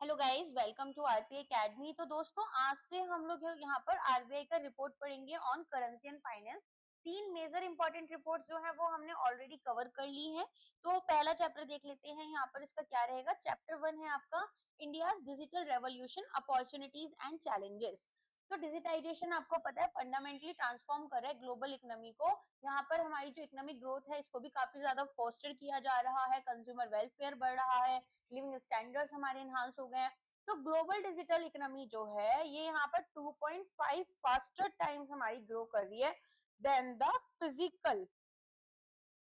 Hello guys, welcome to RPI academy. तो दोस्तों, आज से हम लोग यहाँ पर आरबीआई का रिपोर्ट पढ़ेंगे ऑन करेंसी एंड फाइनेंस। तीन मेजर इंपॉर्टेंट रिपोर्ट जो है वो हमने ऑलरेडी कवर कर ली है। तो पहला चैप्टर देख लेते हैं। यहाँ पर इसका क्या रहेगा। चैप्टर 1 है आपका India digital revolution, opportunities and challenges. तो डिजिटाइजेशन आपको पता है फंडामेंटली ट्रांसफॉर्म कर रहा है ग्लोबल इकोनॉमी को। यहाँ पर हमारी जो इकोनॉमिक ग्रोथ है इसको भी काफी ज्यादा फोस्टर किया जा रहा है, कंज्यूमर वेलफेयर बढ़ रहा है, लिविंग स्टैंडर्ड्स हमारे इनहांस हो गए हैं। तो ग्लोबल डिजिटल इकोनॉमी जो है ये यहाँ पर 2.5 फास्टर टाइम्स हमारी ग्रो कर रही है देन द फिजिकल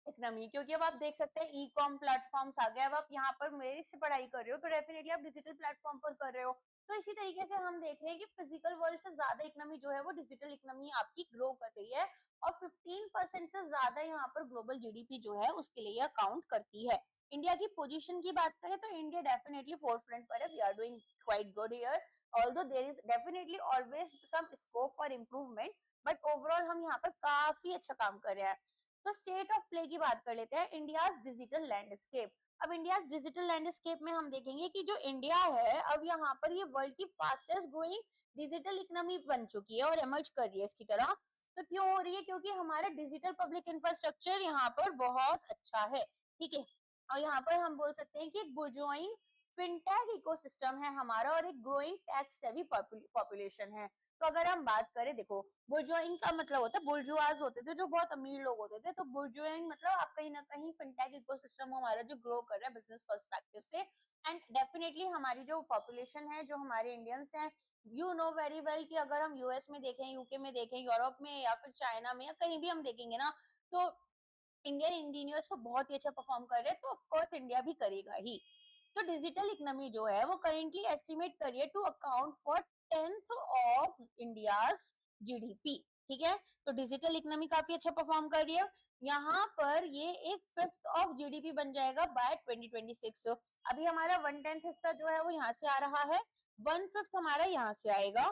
इकोनॉमी। क्योंकि अब आप देख सकते हैं ई कॉम प्लेटफॉर्म्स आ गए। अब आप यहाँ पर मेरे से पढ़ाई कर रहे हो तो डेफिनेटली आप डिजिटल प्लेटफॉर्म पर कर रहे हो। तो इसी तरीके से हम देख रहे हैं कि फिजिकल वर्ल्ड से ज्यादा इकोनॉमी जो है वो डिजिटल इकोनॉमी आपकी ग्रो कर रही है, और 15% से ज्यादा यहाँ पर ग्लोबल जीडीपी जो है उसके लिए अकाउंट करती है। इंडिया की पोजीशन की बात करें तो इंडिया डेफिनेटली फोर फ्रंट पर है। We are doing quite good here, although there is definitely always some scope for improvement, but overall हम यहाँ पर काफी अच्छा काम कर रहे हैं। तो स्टेट ऑफ प्ले की बात कर लेते हैं, इंडिया डिजिटल लैंडस्केप। अब इंडिया डिजिटल लैंडस्केप में हम देखेंगे कि जो इंडिया है अब यहाँ पर ये वर्ल्ड की फास्टेस्ट ग्रोइंग डिजिटल इकोनॉमी बन चुकी है और एमर्ज कर रही है इसकी तरह। तो क्यों हो रही है? क्योंकि हमारा डिजिटल पब्लिक इंफ्रास्ट्रक्चर यहाँ पर बहुत अच्छा है, ठीक है। और यहाँ पर हम बोल सकते हैं कि एक बुर्जुआइंग फिनटेक इकोसिस्टम है हमारा, और एक ग्रोइंग टैक्स सेवी पॉपुलेशन है। तो अगर हम बात करें, देखो बुर्जुआइंग का मतलब होता है, बुर्जुआज होते थे जो बहुत अमीर लोग होते थे, तो बुर्जुआइंग मतलब आप कहीं ना कहीं फिनटेक इकोसिस्टम हमारा जो ग्रो कर रहा है बिजनेस पर्सपेक्टिव से। एंड डेफिनेटली हमारी जो पॉपुलेशन है, जो हमारे इंडियंस हैं, यू नो वेरी वेल कि अगर हम यूएस में देखें, यूके में देखें, यूरोप में या फिर चाइना में या कहीं भी हम देखेंगे ना, तो इंडियन इंजीनियर्स तो बहुत ही अच्छा परफॉर्म कर रहे हैं, तो ऑफकोर्स इंडिया भी करेगा ही। तो डिजिटल इकोनॉमी जो है वो करेंटली एस्टिमेट करिए to account for 10th of India's GDP, ठीक है। तो डिजिटल इकोनॉमी काफी अच्छा परफॉर्म कर रही है। यहाँ पर ये एक 5th ऑफ जीडीपी बन जाएगा बाय 2026। अभी हमारा 1/10 हिस्सा जो है वो यहाँ से आ रहा है, 1/5 हमारा यहाँ से आएगा।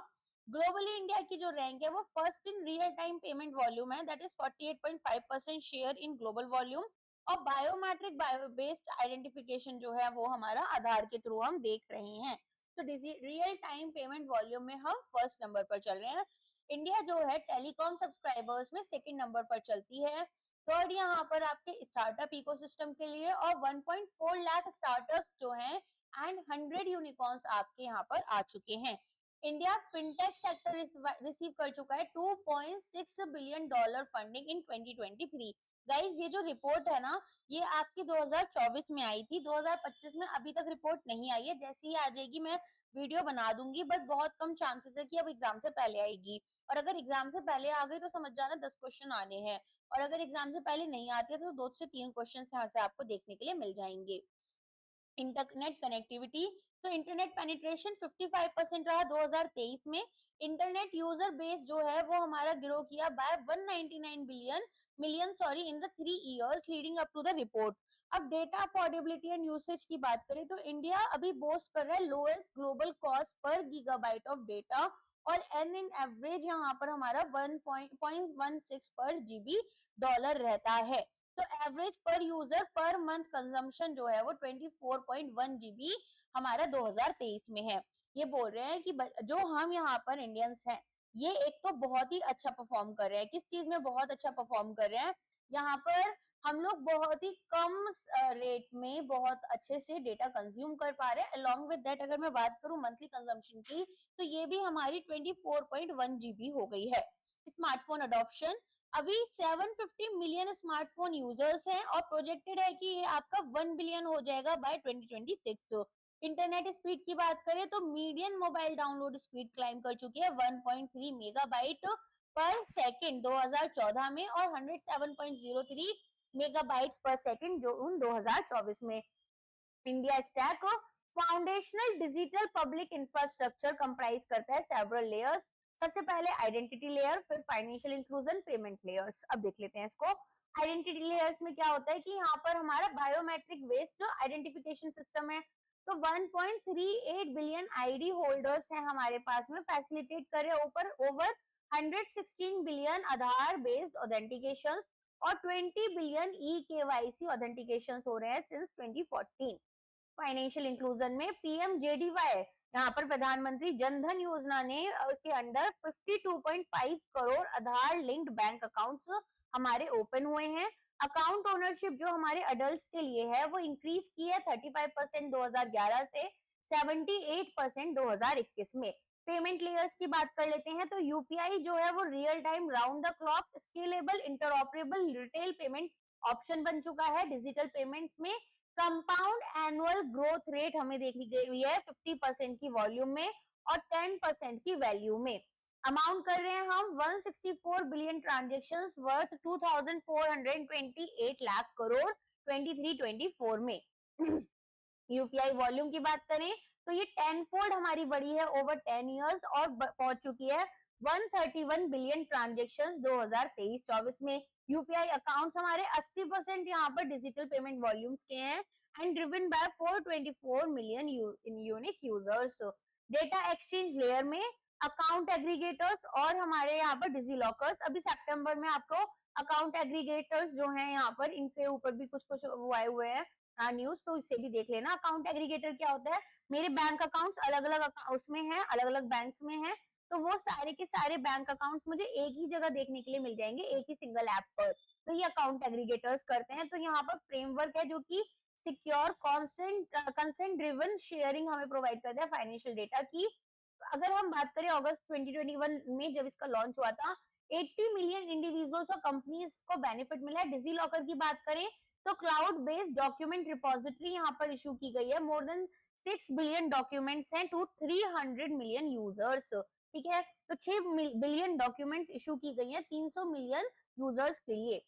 ग्लोबली इंडिया की जो रैंक है वो first in real time payment volume है, that is 48.5% share in global volume. और बायोमेट्रिक बायो बेस्ड आइडेंटिफिकेशन जो है वो हमारा आधार के थ्रू हम देख रहे हैं। तो रियल टाइम पेमेंट वॉल्यूम में हम फर्स्ट नंबर पर चल रहे हैं। इंडिया जो है टेलीकॉम सब्सक्राइबर्स में सेकंड नंबर पर चलती है। थर्ड यहाँ पर आपके स्टार्टअप इकोसिस्टम के लिए, और 1.4 लाख स्टार्टअप जो हैं एंड 100 यूनिकॉर्न्स आपके यहाँ पर आ चुके हैं। इंडिया फिनटेक सेक्टर रिसीव कर चुका है $2.6 बिलियन फंडिंग इन 2023। गाइज ये जो रिपोर्ट है ना, ये आपकी 2024 में आई थी, 2025 में अभी तक रिपोर्ट नहीं आई है। जैसे ही आ जाएगी मैं वीडियो बना दूंगी, बट बहुत कम चांसेस है कि अब एग्जाम से पहले आएगी। और अगर एग्जाम से पहले आ गई तो समझ जाना 10 क्वेश्चन आने हैं, और अगर एग्जाम से पहले नहीं आती है तो 2 से 3 क्वेश्चन यहाँ से आपको देखने के लिए मिल जाएंगे। इंटरनेट कनेक्टिविटी, तो इंटरनेट पेनिट्रेशन 55% रहा 2023 में। इंटरनेट यूजर बेस जो है वो हमारा ग्रो किया by 199 million in the 3 years leading up to the report. अब डेटा अफोर्डेबिलिटी एंड यूसेज की बात करें तो इंडिया अभी बोस्ट कर रहा है lowest global cost per gigabyte of data, और एन इन एवरेज यहाँ पर हमारा 1.16 पर जीबी डॉलर रहता है। तो एवरेज पर यूजर पर मंथ कंजम्पशन जो है वो 24.1 जीबी हमारा 2023 में है। ये बोल रहे हैं कि जो हम यहाँ पर इंडियंस हैं ये एक तो बहुत ही अच्छा परफॉर्म कर रहे हैं। किस चीज में बहुत अच्छा परफॉर्म कर रहे हैं? यहाँ पर हम लोग बहुत ही कम रेट में बहुत अच्छे से डेटा कंज्यूम कर पा रहे हैं। अलोंग विद दैट अगर मैं बात करूं मंथली कंजम्पशन की, तो ये भी हमारी 24.1 जीबी हो गई है। स्मार्टफोन अडॉप्शन, अभी 750 मिलियन स्मार्टफोन यूजर्स हैं, और प्रोजेक्टेड है कि ये आपका 1 बिलियन हो जाएगा बाय 2026। इंटरनेट स्पीड की बात करें तो median mobile download speed climb कर चुकी है 1.3 मेगाबाइट पर सेकंड 2014 में, और 107.03 मेगाबाइट्स पर सेकंड जो 2024 में। India stack foundational digital public infrastructure comprise करता है सेवरल लेयर्स। सबसे पहले आइडेंटिटी लेयर, फिर फाइनेंशियल इंक्लूजन, पेमेंट लेयर्स। अब देख लेते हैं इसको। आइडेंटिटी लेयर्स में क्या होता है कि यहाँ पर हमारा बायोमेट्रिक बेस्ड आइडेंटिफिकेशन सिस्टम है। तो 1.38 बिलियन आईडी होल्डर्स हैं हमारे पास में, फैसिलिटेट करे ऊपर ओवर 116 बिलियन आधार बेस्ड ऑथेंटिकेशन, और 20 बिलियन ई केवाईसी ऑथेंटिकेशन हो रहे हैं सिंस 2014। फाइनेंशियल इंक्लूजन में पीएमजेडीवाई, यहाँ पर प्रधानमंत्री जनधन योजना ने के अंडर 52.5 करोड़ आधार लिंक्ड बैंक अकाउंट्स हमारे ओपन हुए हैं। अकाउंट ओनरशिप जो हमारे अडल्ट के लिए है वो इंक्रीज की है 35% 2011 से 78% 2021 में। पेमेंट लेयर्स की बात कर लेते हैं तो यूपीआई जो है वो real time round the clock scalable interoperable retail payment option बन चुका है। डिजिटल पेमेंट्स में कंपाउंड एनुअल ग्रोथ रेट हमें देखी गई है 50% की वॉल्यूम में और 10% की वैल्यू में। अमाउंट कर रहे हैं हम 164 billion transactions worth 2428 lakh crore 23-24 में। यूपीआई वॉल्यूम की बात करें तो ये 10 फोल्ड हमारी बढ़ी है ओवर 10 इयर्स और पहुंच चुकी है 131 बिलियन ट्रांजेक्शन्स 2023-24 में। यूपीआई अकाउंट्स हमारे 80% यहाँ पर डिजिटल पेमेंट वॉल्यूम्स के हैं and driven by 424 million unique users. Data exchange layer में अकाउंट एग्रीगेटर्स और हमारे यहाँ पर डिजीलॉकर्स, अभी सितंबर में आपको अकाउंट एग्रीगेटर्स जो हैं यहाँ पर इनके ऊपर भी कुछ कुछ वो आए हुए हैं न्यूज, तो इसे भी देख लेना। अकाउंट एग्रीगेटर क्या होता है, मेरे बैंक अकाउंट्स अलग अलग उसमें हैं, अलग अलग बैंक्स में हैं, तो वो सारे के सारे बैंक अकाउंट्स मुझे एक ही जगह देखने के लिए मिल जाएंगे एक ही सिंगल ऐप पर, तो ये अकाउंट एग्रीगेटर्स करते हैं। तो यहाँ पर फ्रेमवर्क है जो कि सिक्योर कंसेंट ड्रिवन शेयरिंग हमें प्रोवाइड करता है फाइनेंशियल डेटा की। अगर हम बात करें अगस्त 2021 में जब इसका लॉन्च हुआ था 80 मिलियन इंडिविजुअल्स और कंपनीज को बेनिफिट मिला है। डिजी लॉकर की बात करें तो क्लाउड बेस्ड डॉक्यूमेंट रिपोजिटरी यहाँ पर इशू की गई है, मोर देन 6 बिलियन डॉक्यूमेंट्स हैं टू 300 मिलियन यूजर्स, ठीक है। तो 6 बिलियन डॉक्यूमेंट्स इशू की गई है 300 मिलियन यूजर्स के लिए।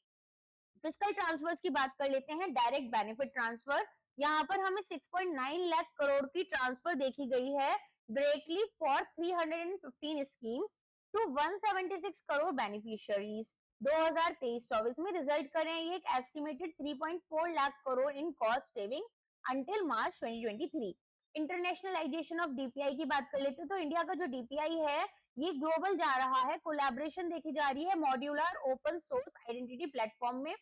फिजिकल ट्रांसफर्स की बात कर लेते हैं, डायरेक्ट बेनिफिट ट्रांसफर, यहाँ पर हमें 6.9 लाख करोड़ की ट्रांसफर देखी गई है directly for 315 schemes to 176 crore beneficiaries 2023-24 में। रिजल्ट कर रहे हैं ये एक estimated 3.4 lakh crore in cost saving until March 2023। Internationalization of DPI की बात कर लेते हैं तो इंडिया का जो डीपीआई है ये ग्लोबल जा रहा है, कोलैबोरेशन देखी जा रही है modular open source identity platform में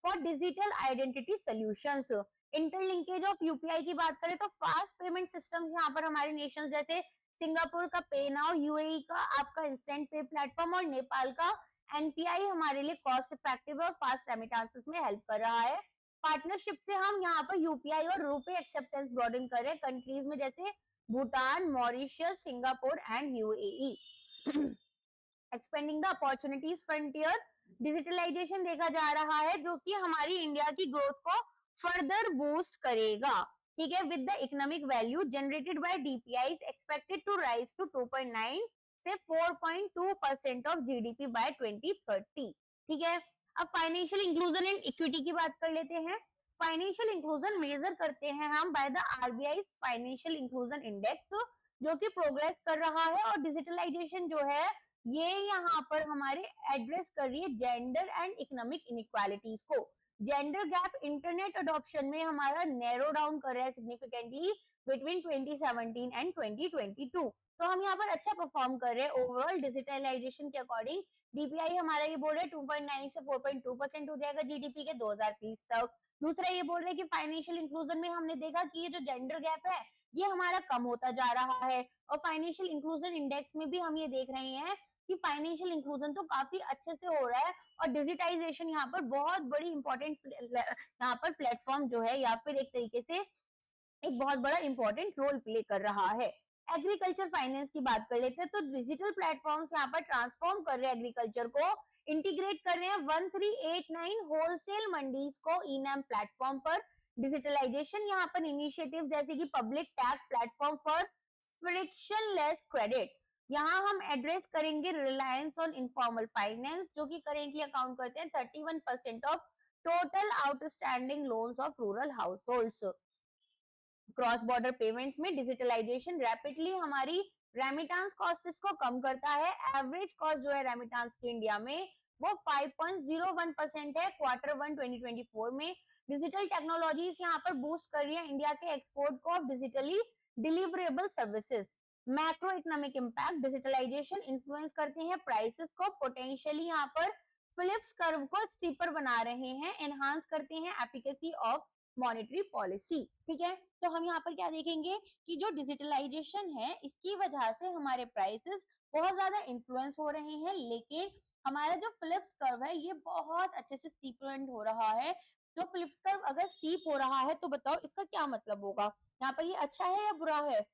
for digital identity solutions. Interlinkage of UPI की बात करें तो फास्ट पेमेंट सिस्टम्स यहाँ पर हमारे नेशंस जैसे सिंगापुर का पे नाउ, यूएई का आपका इंस्टेंट पे प्लेटफॉर्म और नेपाल का एनपीआई हमारे लिए कॉस्ट इफेक्टिव और फास्ट रेमिटेंसेस में हेल्प कर रहा है। पार्टनरशिप से हम यहाँ पर यूपीआई और रुपे एक्सेप्टेंस ब्रॉडन कर रहे हैं कंट्रीज में जैसे Bhutan, Mauritius, Singapore and UAE. Expanding the opportunities frontier, digitalization देखा जा रहा है जो कि हमारी इंडिया की ग्रोथ को फर्दर बूस्ट करेगा, ठीक है। With the economic value generated by DPI expected to rise to 2.9 से 4.2% ऑफ जीडीपी बाय 2030, ठीक है। अब फाइनेंशियल इंक्लूजन एंड इक्विटी की बात कर लेते हैं। फाइनेंशियल इंक्लूजन मेजर करते हैं हम by the RBI financial inclusion index जो कि प्रोग्रेस कर रहा है, और डिजिटलाइजेशन जो है ये यहाँ पर हमारे एड्रेस कर रही है जेंडर एंड इकोनॉमिक इनइक्वालिटीज को। जेंडर गैप इंटरनेट अडॉप्शन में हमारा नैरो डाउन कर रहा है सिग्निफिकेंटली बिटवीन 2017 एंड 2022, तो हम यहाँ पर अच्छा परफॉर्म कर रहे हैं ओवरऑल डिजिटलाइजेशन के अकॉर्डिंग। डीपीआई हमारा ये बोल रहा है 2.9 से 4.2% हो जाएगा जीडीपी के 2030 तक। दूसरा ये बोल रहा है कि फाइनेंशियल इंक्लूजन में हमने देखा कि ये जो जेंडर गैप है ये हमारा कम होता जा रहा है, और फाइनेंशियल इंक्लूजन इंडेक्स में भी हम ये देख रहे हैं कि फाइनेंशियल इंक्लूजन तो काफी अच्छे से हो रहा है, और डिजिटाइजेशन यहाँ पर बहुत बड़ी इंपॉर्टेंट यहाँ पर प्लेटफॉर्म जो है या फिर एक तरीके से एक बहुत बड़ा इंपॉर्टेंट रोल प्ले कर रहा है। एग्रीकल्चर फाइनेंस की बात कर लेते हैं तो डिजिटल प्लेटफॉर्म्स यहाँ पर ट्रांसफॉर्म कर रहे हैं एग्रीकल्चर को, इंटीग्रेट कर रहे हैं 1389 होलसेल मंडीज को ईनाम प्लेटफॉर्म पर। डिजिटलाइजेशन यहाँ पर इनिशिएटिव जैसे कि public tax platform for frictionless credit, यहाँ हम एड्रेस करेंगे रिलायंस ऑन इनफॉर्मल फाइनेंस जो कि करेंटली अकाउंट करते हैं 31% of total outstanding loans of rural households. Cross border payments में डिजिटलाइजेशन रैपिडली हमारी रेमिटेंस कॉस्ट को कम करता है। एवरेज कॉस्ट जो है रेमिटेंस की इंडिया में वो 5.01% है Q1 2024 में। डिजिटल टेक्नोलॉजीज यहाँ पर बूस्ट कर रही है इंडिया के एक्सपोर्ट को of digitally deliverable services. Macro economic impact, digitalization influence करते हैं प्राइसेस को, पोटेंशियली यहाँ पर फिलिप्स कर्व को स्टीपर बना रहे हैं, एनहांस करते हैं एफिकेसी ऑफ मॉनेटरी पॉलिसी। ठीक है, तो हम यहाँ पर क्या देखेंगे कि जो डिजिटलाइजेशन है इसकी वजह से हमारे प्राइसेस बहुत ज्यादा इन्फ्लुएंस हो रहे हैं, लेकिन हमारा जो फिलिप्स कर्व है ये बहुत अच्छे से स्टीपेंड हो रहा है। तो फिलिप्स कर्व अगर स्टीप हो रहा है तो बताओ इसका क्या मतलब होगा, यहाँ पर ये अच्छा है या बुरा है?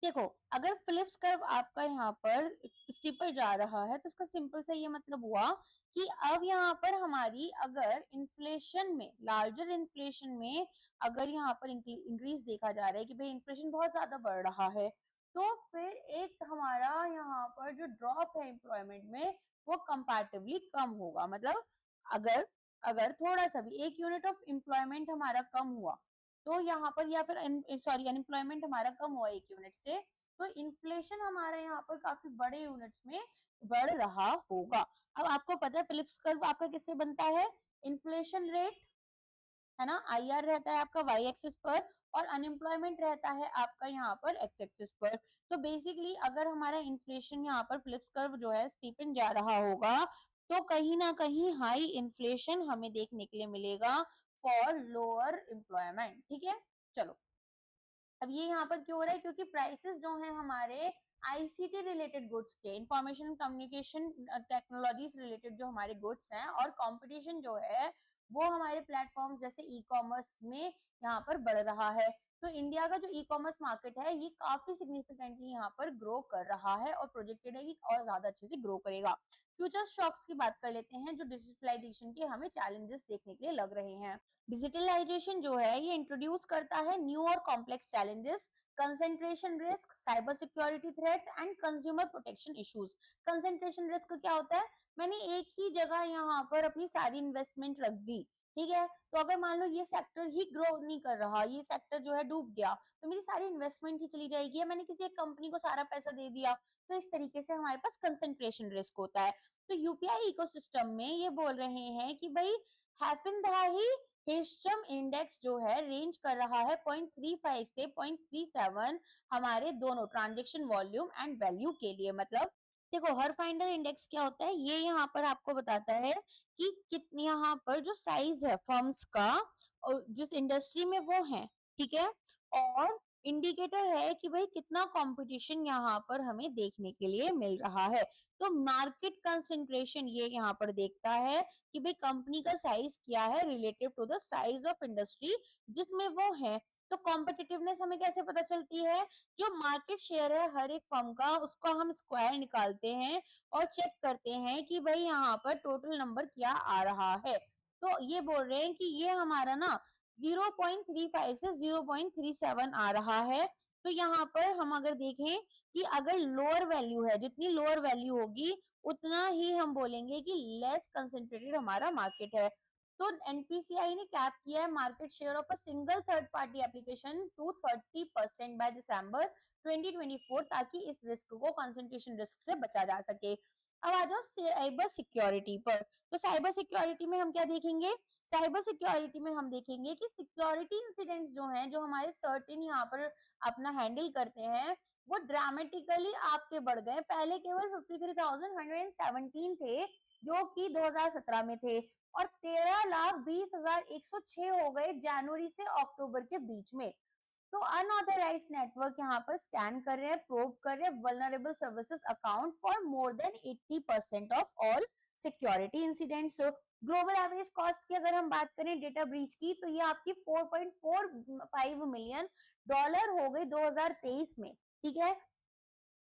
देखो, अगर फिलिप्स कर्व आपका यहाँ पर स्टीपर जा रहा है तो इसका सिंपल सा ये मतलब हुआ कि अब यहाँ पर हमारी अगर इन्फ्लेशन में, लार्जर इन्फ्लेशन में अगर यहाँ पर इंक्रीज देखा जा रहा है कि भाई इन्फ्लेशन बहुत ज्यादा बढ़ रहा है, तो फिर एक हमारा यहाँ पर जो ड्रॉप है एम्प्लॉयमेंट में वो कंपैरेटिवली कम होगा। मतलब अगर अगर थोड़ा सा भी एक यूनिट ऑफ एम्प्लॉयमेंट हमारा कम हुआ तो यहाँ पर, या फिर सॉरी अनएम्प्लॉयमेंट हमारा कम हुआ एक यूनिट से, तो इन्फ्लेशन हमारे यहाँ पर काफी बड़े यूनिट्स में बढ़ रहा होगा। अब आपको पता है फिलिप्स कर्व आपका किससे बनता है? इन्फ्लेशन रेट है ना, आईआर रहता है आपका वाई एक्सिस पर, और अनएम्प्लॉयमेंट रहता है आपका यहाँ पर एक्स एक्सिस पर। तो बेसिकली अगर हमारा इन्फ्लेशन यहाँ पर फिलिप्स कर्व जो है स्टीपन जा रहा होगा तो कहीं ना कहीं हाई इन्फ्लेशन हमें देखने के लिए मिलेगा फॉर लोअर एम्प्लॉयमेंट। ठीक है, चलो अब ये यहाँ पर क्यों हो रहा है? क्योंकि प्राइसेस जो हैं हमारे आईसीटी रिलेटेड गुड्स के, इंफॉर्मेशन कम्युनिकेशन टेक्नोलॉजीज रिलेटेड जो हमारे गुड्स हैं, और कंपटीशन जो है वो हमारे प्लेटफॉर्म्स जैसे ई कॉमर्स में यहाँ पर बढ़ रहा है। तो इंडिया का जो ई कॉमर्स मार्केट है ये काफी सिग्निफिकेंटली यहाँ पर ग्रो कर रहा है और प्रोजेक्टेड है कि और ज्यादा अच्छे से ग्रो करेगा। फ्यूचर स्टॉक्स की बात कर लेते हैं जो डिजिटलाइजेशन के हमें चैलेंजेस देखने के लिए लग रहे हैं। डिजिटलाइजेशन जो है ये इंट्रोड्यूस करता है न्यू और complex challenges, concentration risk, cyber security threats and consumer protection issues. Concentration risk क्या होता है? मैंने एक ही जगह यहाँ पर अपनी सारी इन्वेस्टमेंट रख दी, ठीक है, तो अगर मान लो ये सेक्टर ही ग्रो नहीं कर रहा, ये सेक्टर जो है डूब गया, तो मेरी सारी इन्वेस्टमेंट ही चली जाएगी, या मैंने किसी एक कंपनी को सारा पैसा दे दिया, तो इस तरीके से हमारे पास कंसेंट्रेशन रिस्क होता है। तो यूपीआई इकोसिस्टम में ये बोल रहे हैं कि भाई हैफिन दहाई हिस्टम इंडेक्स जो है रेंज कर रहा है 0.35 से 0.37 हमारे दोनों ट्रांजैक्शन वॉल्यूम एंड वैल्यू के लिए। मतलब देखो, हर फाइंडर इंडेक्स क्या होता है, ये यहाँ पर आपको बताता है कि कितनी यहाँ पर जो साइज है फर्म्स का और जिस इंडस्ट्री में वो है, ठीक है, और इंडिकेटर है कि भाई कितना कंपटीशन यहाँ पर हमें देखने के लिए मिल रहा है। तो मार्केट कंसेंट्रेशन ये यहाँ पर देखता है कि भाई कंपनी का साइज क्या है relative to the size of industry जिसमें वो है। तो कॉम्पिटिटिवनेस हमें कैसे पता चलती है? जो मार्केट शेयर है हर एक फर्म का उसका हम स्क्वायर निकालते हैं और चेक करते हैं कि भाई यहाँ पर टोटल नंबर क्या आ रहा है। तो ये बोल रहे हैं कि ये हमारा ना 0.35 से 0.37 आ रहा है। तो यहाँ पर हम अगर देखें कि अगर लोअर वैल्यू है, जितनी लोअर वैल्यू होगी उतना ही हम बोलेंगे कि लेस कंसेंट्रेटेड हमारा मार्केट है। तो एनपीसीआई ने कैप किया है market share of a single third party application to 30% by December 2024 ताकि इस रिस्क को, कंसंट्रेशन रिस्क से बचा जा सके। अब आ जाओ साइबर सिक्योरिटी पर। तो साइबर सिक्योरिटी में हम क्या देखेंगे? साइबर सिक्योरिटी में हम देखेंगे कि सिक्योरिटी इंसिडेंट्स जो हैं, जो हमारे सर्टेन यहाँ पर अपना हैंडल करते हैं, वो ड्रामेटिकली आपके बढ़ गए। पहले केवल 53,117 थे जो कि 2017 में थे, और 13,20,106 हो गए जनवरी से अक्टूबर के बीच में। तो अनऑथराइज्ड नेटवर्क यहाँ पर स्कैन कर रहे हैं, प्रोब कर रहे हैं vulnerable services account for more than 80% of all security incidents. Global average cost की अगर हम बात करें डेटा ब्रीच की, तो ये आपकी 4.45 मिलियन डॉलर हो गई 2023 में, ठीक है,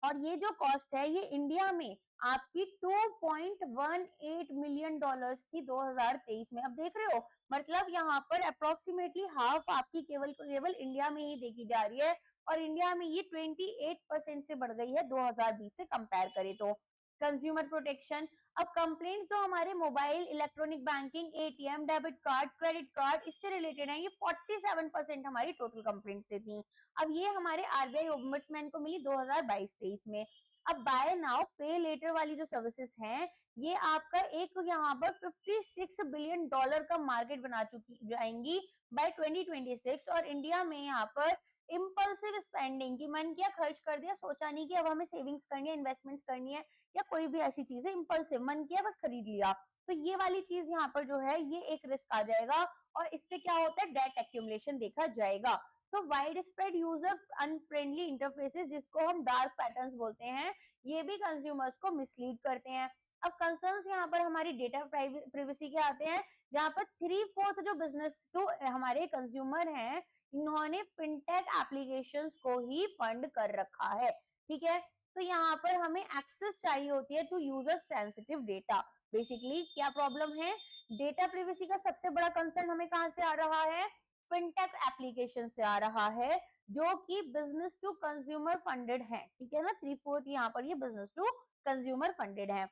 और ये जो कॉस्ट है ये इंडिया में आपकी 2.18 मिलियन डॉलर्स थी 2023 में। अब देख रहे हो, मतलब यहाँ पर अप्रोक्सीमेटली हाफ आपकी केवल इंडिया में ही देखी जा रही है, और इंडिया में ये 28% से बढ़ गई है 2020 से कंपेयर करें तो। कंज्यूमर प्रोटेक्शन, अब कंप्लेंट जो हमारे mobile, electronic banking, ATM, debit card, credit card इससे रिलेटेड है, ये 47% हमारी टोटल कंप्लेंट से थी। अब ये हमारे आरबीआई ओम्बड्समैन को मिली 2022-23 में। अब बाय नाउ पे लेटर वाली जो सर्विसेज हैं, ये आपका एक यहाँ पर 56 बिलियन डॉलर का मार्केट बना चुकी जाएंगी बाय 2026, और इंडिया में यहाँ पर इम्पल्सिव स्पेंडिंग की मन किया खर्च कर दिया, सोचा नहीं कि अब हमें सेविंग्स करनी है, इन्वेस्टमेंट्स करनी है या कोई भी ऐसी चीज है, इम्पल्सिव मन किया बस खरीद लिया, तो ये वाली चीज यहाँ पर जो है ये एक रिस्क आ जाएगा और इससे क्या होता है डेट एक्यूमुलेशन देखा जाएगा। तो wide spread user unfriendly interfaces जिसको हम डार्क पैटर्न्स बोलते हैं, ये भी कंज्यूमर्स को मिसलीड करते हैं। अब कंसर्न्स यहाँ पर हमारी डेटा प्राइवेसी के आते हैं, जहां पर 3/4 जो बिजनेस टू हमारे कंज्यूमर हैं इन्होंने फिनटेक एप्लीकेशंस को ही फंड कर रखा है, ठीक है। तो यहाँ पर हमें एक्सेस चाहिए होती है to user sensitive data. Basically क्या प्रॉब्लम है, डेटा प्राइवेसी का सबसे बड़ा कंसर्न हमें कहां से आ रहा है, फिनटेक एप्लीकेशन से आ रहा है जो कि बिजनेस टू कंज्यूमर फंडेड है, ठीक है ना। 3/4 यहाँ पर ये बिजनेस टू कंज्यूमर फंडेड है।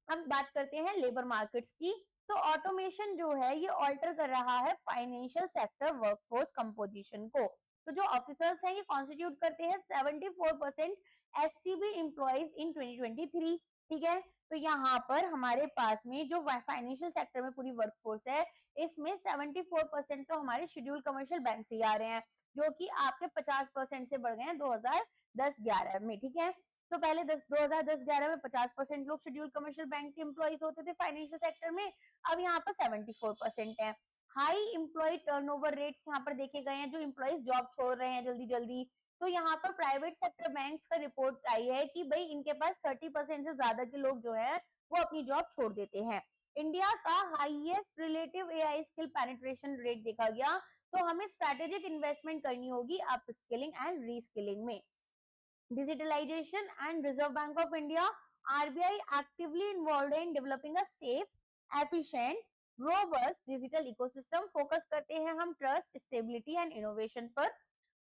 अब बात करते हैं लेबर मार्केट्स की, तो ऑटोमेशन जो है ये ऑल्टर कर रहा है फाइनेंशियल सेक्टर वर्कफोर्स कंपोजिशन को। तो जो ऑफिसर्स हैं ये कॉन्स्टिट्यूट करते हैं 74% एससीबी एम्प्लॉइज इन 2023, ठीक है। तो यहाँ पर हमारे पास में जो फाइनेंशियल सेक्टर में पूरी वर्कफोर्स है इसमें 74% तो हमारे शेड्यूल कमर्शियल बैंक से ही आ रहे हैं, जो कि आपके 50% से बढ़ गए हैं 2010-11 में, ठीक है। तो पहले 2010-11 में 50% लोग शेड्यूल कमर्शियल बैंक के एम्प्लॉइज होते थे फाइनेंशियल सेक्टर में, अब यहाँ पर 74% है। हाई एम्प्लॉय टर्नओवर रेट्स यहाँ पर देखे गए हैं, जो एम्प्लॉइज जॉब छोड़ रहे हैं जल्दी जल्दी। तो यहाँ पर प्राइवेट सेक्टर बैंक्स का रिपोर्ट आई है कि भाई इनके पास 30% से ज्यादा के लोग जो है वो अपनी जॉब छोड़ देते हैं। इंडिया का highest relative AI skill penetration rate देखा गया, तो हमें स्ट्रेटेजिक इन्वेस्टमेंट करनी होगी अप स्किलिंग एंड रीस्किलिंग में। Digitalization and Reserve Bank of India, RBI actively involved in developing a safe, efficient, robust digital ecosystem। Focus करते हैं हम ट्रस्ट, स्टेबिलिटी एंड इनोवेशन पर।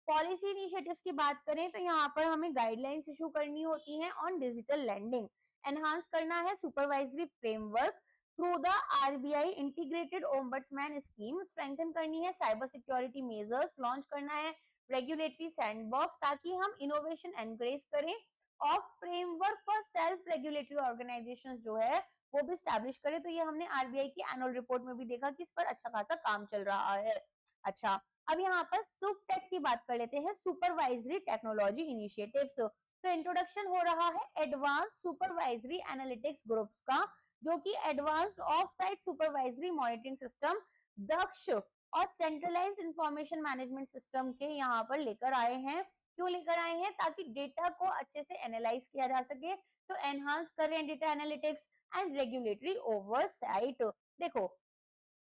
पॉलिसी इनिशिएटिव्स की बात करें तो यहाँ पर हमें गाइडलाइंस इशू करनी होती हैं ऑन डिजिटल लैंडिंग, एनहांस करना है supervisory framework through the RBI integrated ombudsman scheme, strengthen करनी है साइबर सिक्योरिटी मेजर्स, लॉन्च करना है रेगुलेटरी सैंडबॉक्स ताकि हम इनोवेशन एनकरेज करें, और framework for self regulatory organisations जो है वो भी स्टैब्लिश करें। तो ये हमने आरबीआई की एनुअल रिपोर्ट में भी देखा कि इस पर अच्छा खासा काम चल रहा है। अच्छा, अब यहाँ पर सुपटेक की बात कर लेते हैं, सुपरवाइजरी टेक्नोलॉजी इनिशिएटिव्स। तो इंट्रोडक्शन हो रहा है एडवांस सुपरवाइजरी एनालिटिक्स ग्रुप्स का, जो कि advanced off site supervisory monitoring system, Daksh और सेंट्रलाइज्ड इंफॉर्मेशन मैनेजमेंट सिस्टम के यहाँ पर लेकर आए हैं। क्यों लेकर आए हैं, ताकि डेटा को अच्छे से एनालाइज किया जा सके। तो एनहांस कर रहे हैं data analytics and regulatory oversight. देखो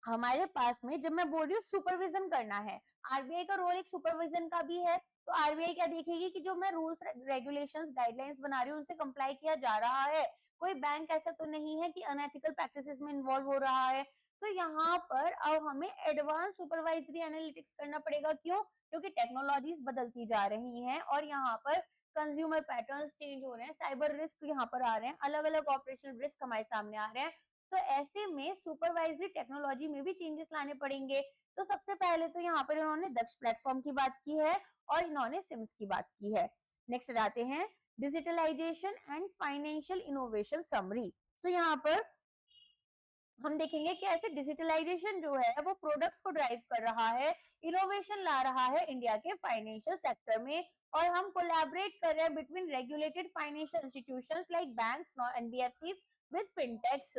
हमारे पास में जब मैं बोल रही हूँ सुपरविजन करना है, आरबीआई का रोल एक सुपरविजन का भी है। तो आरबीआई क्या देखेगी कि जो मैं रूल्स रेगुलेशंस गाइडलाइंस बना रही हूँ उनसे कंप्लाई किया जा रहा है, कोई बैंक ऐसा तो नहीं है कि अनएथिकल प्रैक्टिसेस में इन्वॉल्व हो रहा है। तो यहाँ पर अब हमें एडवांस सुपरवाइजरी एनालिटिक्स करना पड़ेगा। क्यों, क्योंकि टेक्नोलॉजीज बदलती जा रही हैं और यहाँ पर कंज्यूमर पैटर्न्स चेंज हो रहे हैं, साइबर रिस्क यहाँ पर आ रहे हैं, अलग अलग ऑपरेशनल रिस्क हमारे सामने आ रहे हैं। तो ऐसे में सुपरवाइजरी टेक्नोलॉजी में भी चेंजेस लाने पड़ेंगे। तो सबसे पहले तो यहाँ पर इन्होंने दक्ष प्लेटफॉर्म की बात की है और इन्होंने सिम्स की बात की है। नेक्स्ट जाते हैं digitalization and financial innovation summary. तो यहाँ पर हम देखेंगे कि ऐसे डिजिटलाइजेशन जो है वो प्रोडक्ट्स को ड्राइव कर रहा है, इनोवेशन ला रहा है इंडिया के फाइनेंशियल सेक्टर में, और हम कोलैबोरेट कर रहे हैं between regulated financial institutions like banks, NBFCs with fintechs.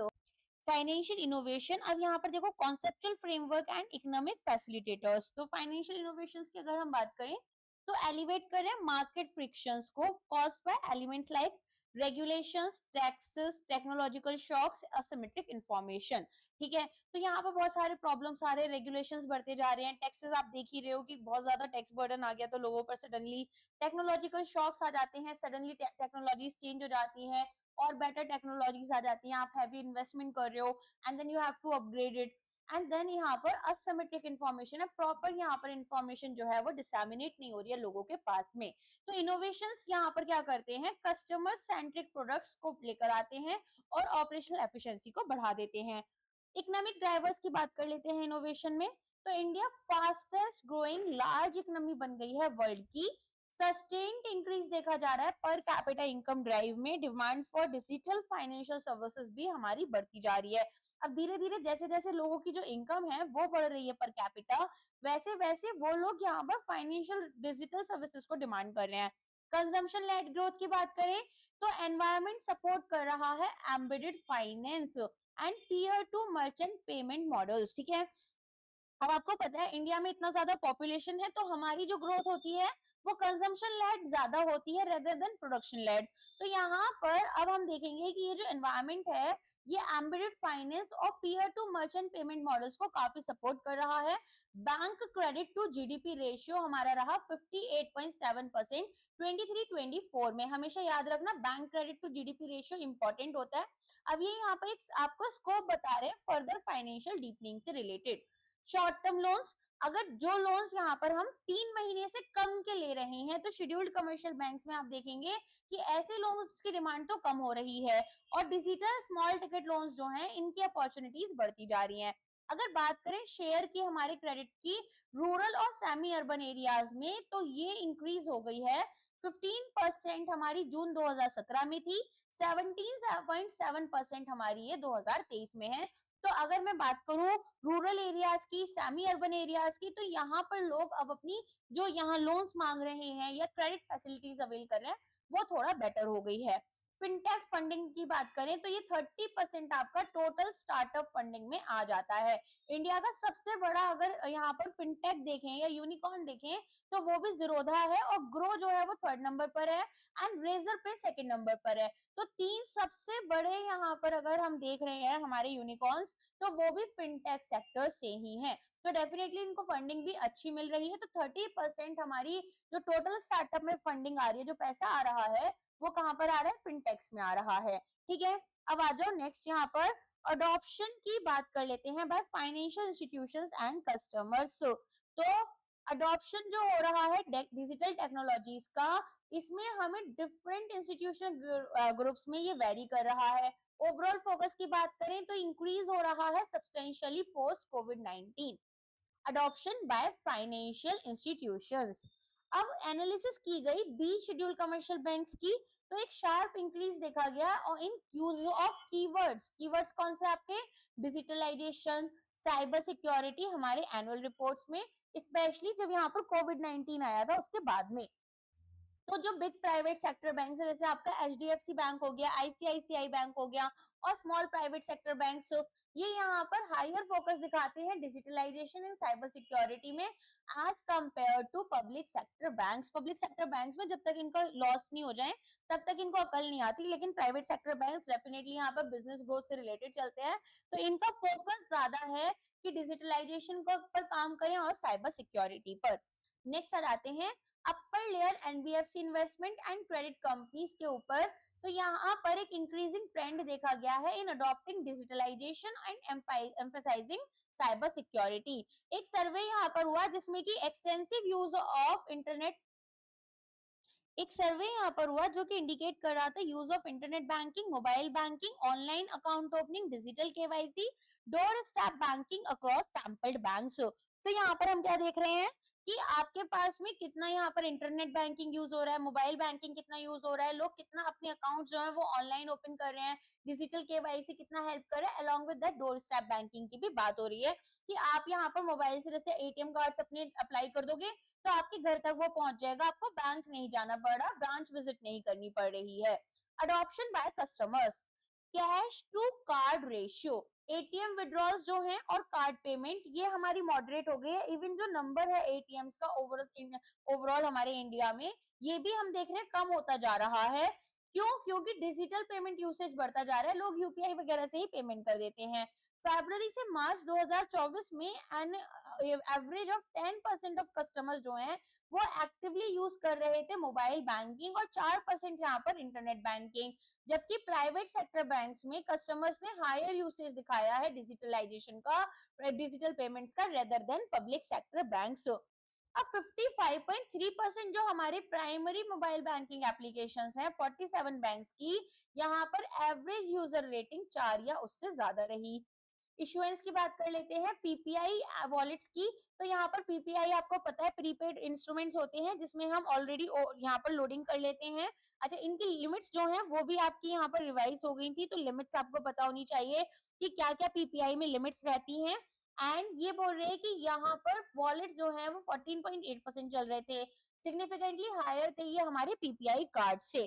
Financial innovation, अब यहाँ पर देखो conceptual framework and economic facilitators. तो फाइनेंशियल इनोवेशंस की अगर हम बात करें तो एलिवेट करें मार्केट फ्रिक्शंस को caused by elements like regulations, taxes, technological shocks, asymmetric information, ठीक है। तो यहाँ पर बहुत सारे प्रॉब्लम्स आ रहे हैं, रेगुलेशंस बढ़ते जा रहे हैं, टैक्सेस आप देख ही रहे हो कि बहुत ज्यादा टैक्स बर्डन आ गया तो लोगों पर सडनली टेक्नोलॉजिकल शॉक्स आ जाते हैं, सडनली टेक्नोलॉजीज चेंज हो जाती हैं और बेटर टेक्नोलॉजीज आ जाती हैं, आप हैवी इन्वेस्टमेंट कर रहे हो and then you have to upgrade it, and then यहाँ पर असिमेट्रिक इंफॉर्मेशन है, प्रॉपर यहाँ पर इंफॉर्मेशन जो है वो डिसैमिनेट नहीं हो रही है लोगों के पास में। तो इनोवेशंस यहाँ पर क्या करते हैं, कस्टमर सेंट्रिक प्रोडक्ट्स को लेकर आते हैं और ऑपरेशनल एफिशिएंसी को बढ़ा देते हैं। इकोनॉमिक ड्राइवर्स की बात कर लेते हैं इनोवेशन में। तो India fastest growing large economy बन गई है वर्ल्ड की, सस्टेन्ड इंक्रीज देखा जा रहा है पर कैपिटा इनकम ड्राइव में, demand for digital financial services भी हमारी बढ़ती जा रही है। अब धीरे धीरे जैसे जैसे लोगों की जो इनकम है वो बढ़ रही है पर कैपिटा, वैसे वैसे वो लोग यहाँ पर फाइनेंशियल डिजिटल सर्विसेज को डिमांड कर रहे हैं। कंजम्पशन लेड ग्रोथ की बात करें तो एनवायरमेंट सपोर्ट कर रहा है embedded finance and peer to merchant payment models, ठीक है। अब आपको पता है इंडिया में इतना ज्यादा पॉपुलेशन है तो हमारी जो ग्रोथ होती है वो कंजम्पशन लेड ज्यादा होती है रेदर देन प्रोडक्शन लेड। तो यहाँ पर अब हम देखेंगे कि ये जो एनवायरमेंट है ये एम्बेडेड फाइनेंस और peer to merchant payment models को काफी सपोर्ट कर रहा है। Bank credit to GDP ratio हमारा रहा 58.7% 23-24 में। हमेशा याद रखना bank credit to GDP ratio important होता है। अब ये यहाँ पे एक आपको स्कोप बता रहे हैं फर्दर फाइनेंशियल डीपनिंग से रिलेटेड। शॉर्ट टर्म लोन्स, अगर जो लोन्स यहाँ पर हम 3 महीने से कम के ले रहे हैं तो शेड्यूल्ड कमर्शियल बैंक्स में आप देखेंगे कि ऐसे लोन्स की डिमांड तो कम हो रही है और डिजिटल स्मॉल टिकट लोन्स जो हैं इनकी अपॉर्चुनिटीज बढ़ती जा रही हैं। अगर बात करें शेयर की हमारे क्रेडिट की रूरल और सेमी अर्बन एरियाज में तो ये इंक्रीज हो गई है। 15% हमारी जून 2017 में थी, 17.7% हमारी ये 2023 में है। तो अगर मैं बात करूं रूरल एरियाज की, सेमी अर्बन एरियाज की, तो यहाँ पर लोग अब अपनी जो यहाँ लोन्स मांग रहे हैं या क्रेडिट फैसिलिटीज अवेल कर रहे हैं वो थोड़ा बेटर हो गई है। फिनटेक फंडिंग की बात करें तो ये 30% आपका टोटल स्टार्टअप फंडिंग में आ जाता है। इंडिया का सबसे बड़ा अगर यहाँ पर फिनटेक देखें या यूनिकॉर्न देखें तो वो भी जीरोधा है और ग्रो जो है वो 3rd नंबर पर है एंड रेजर पे 2nd नंबर पर है। तो 3 सबसे बड़े यहाँ पर अगर हम देख रहे हैं हमारे यूनिकॉर्न्स तो वो भी फिनटेक सेक्टर से ही है। तो डेफिनेटली इनको फंडिंग भी अच्छी मिल रही है। तो 30% हमारी जो टोटल स्टार्टअप में फंडिंग आ रही है, जो पैसा आ रहा है वो कहाँ पर आ रहा है, फिनटेक्स में आ रहा है, ठीक है। अब आ जाओ नेक्स्ट यहाँ पर अडॉप्शन की बात कर लेते हैं by financial institutions and customers. तो अडॉप्शन जो हो रहा है डिजिटल टेक्नोलॉजीज का, इसमें हमें डिफरेंट इंस्टीट्यूशनल ग्रुप्स में ये वेरी कर रहा है। ओवरऑल फोकस की बात करें तो इंक्रीज हो रहा है substantially post covid adoption by financial institutions. अब एनालिसिस की गई 20 शेड्यूल कमर्शियल बैंक्स की तो एक शार्प इंक्रीज देखा गया और in use of keywords. Keywords कौन से आपके, डिजिटलाइजेशन, साइबर सिक्योरिटी हमारे एनुअल रिपोर्ट्स में, स्पेशली जब यहाँ पर कोविड-19 आया था उसके बाद में। तो जो बिग प्राइवेट सेक्टर बैंक है जैसे आपका एचडीएफसी बैंक हो गया, आईसीआईसीआई बैंक हो गया और स्मॉल प्राइवेट सेक्टर बैंक, ये यहाँ पर हायर फोकस दिखाते हैं डिजिटलाइजेशन एंड साइबर सिक्योरिटी में as compare to public sector banks. Public sector banks में जब तक इनका लॉस नहीं हो जाए तब तक इनको अकल नहीं आती, लेकिन प्राइवेट सेक्टर बैंक्स डेफिनेटली यहाँ पर बिजनेस ग्रोथ से रिलेटेड चलते हैं तो इनका फोकस ज्यादा है कि डिजिटलाइजेशन पर काम करें और साइबर सिक्योरिटी पर। नेक्स्ट आ जाते हैं upper layer NBFC investment and credit companies के ऊपर। तो यहाँ पर एक इंक्रीजिंग ट्रेंड देखा गया है in adopting digitalisation and emphasising cyber security. एक सर्वे यहाँ पर हुआ जिसमें कि एक्सटेंसिव यूज ऑफ इंटरनेट, एक सर्वे यहाँ पर हुआ जो कि इंडिकेट कर रहा था use of internet banking, mobile banking, online account opening, digital KYC, door step banking across sampled banks. तो यहाँ पर हम क्या देख रहे हैं कि आपके पास में कितना यहाँ पर इंटरनेट बैंकिंग यूज हो रहा है, मोबाइल बैंकिंग कितना यूज हो रहा है, लोग कितना अपने अकाउंट जो है वो ऑनलाइन ओपन कर रहे हैं, डिजिटल केवाईसी कितना हेल्प कर रहा है, along with that door step banking की भी बात हो रही है कि आप यहाँ पर मोबाइल से जैसे एटीएम कार्ड अपने अप्लाई कर दोगे तो आपके घर तक वो पहुंच जाएगा, आपको बैंक नहीं जाना पड़ रहा, ब्रांच विजिट नहीं करनी पड़ रही है। Adoption by customers, cash to card ratio, ATM withdrawals जो हैं और कार्ड पेमेंट ये हमारी मॉडरेट हो गई है। इवन जो नंबर है एटीएम्स का ओवरऑल हमारे इंडिया में ये भी हम देख रहे हैं कम होता जा रहा है। क्यों? क्योंकि डिजिटल पेमेंट यूसेज बढ़ता जा रहा है, लोग यूपीआई वगैरह से ही पेमेंट कर देते हैं। फरवरी से मार्च 2024 में an average of 10% of customers जो हैं वो एक्टिवली यूज कर रहे थे मोबाइल बैंकिंग और 4% यहाँ पर इंटरनेट बैंकिंग, जबकि प्राइवेट सेक्टर बैंक्स में कस्टमर्स ने हायर यूसेज दिखाया है डिजिटलाइजेशन का, डिजिटल पेमेंट्स का, rather than public sector banks. अब 55.3% जो हमारे प्राइमरी मोबाइल बैंकिंग एप्लीकेशंस हैं 47 बैंक्स की, यहाँ पर एवरेज यूजर रेटिंग 4 या उससे ज्यादा रही। इशुएंस की बात कर लेते हैं पीपीआई वॉलेट्स की। तो यहाँ पर पीपीआई आपको पता है प्रीपेड इंस्ट्रूमेंट्स होते हैं जिसमें हम ऑलरेडी यहाँ पर लोडिंग कर लेते हैं। अच्छा, इनकी लिमिट्स जो है वो भी आपकी यहाँ पर रिवाइज हो गई थी, तो लिमिट्स आपको पता होनी चाहिए कि क्या क्या पीपीआई में लिमिट्स रहती हैं। एंड ये बोल रहे हैं कि यहाँ पर वॉलेट जो है वो 14.8% चल रहे थे, सिग्निफिकेंटली हायर थे ये हमारे पीपीआई कार्ड से।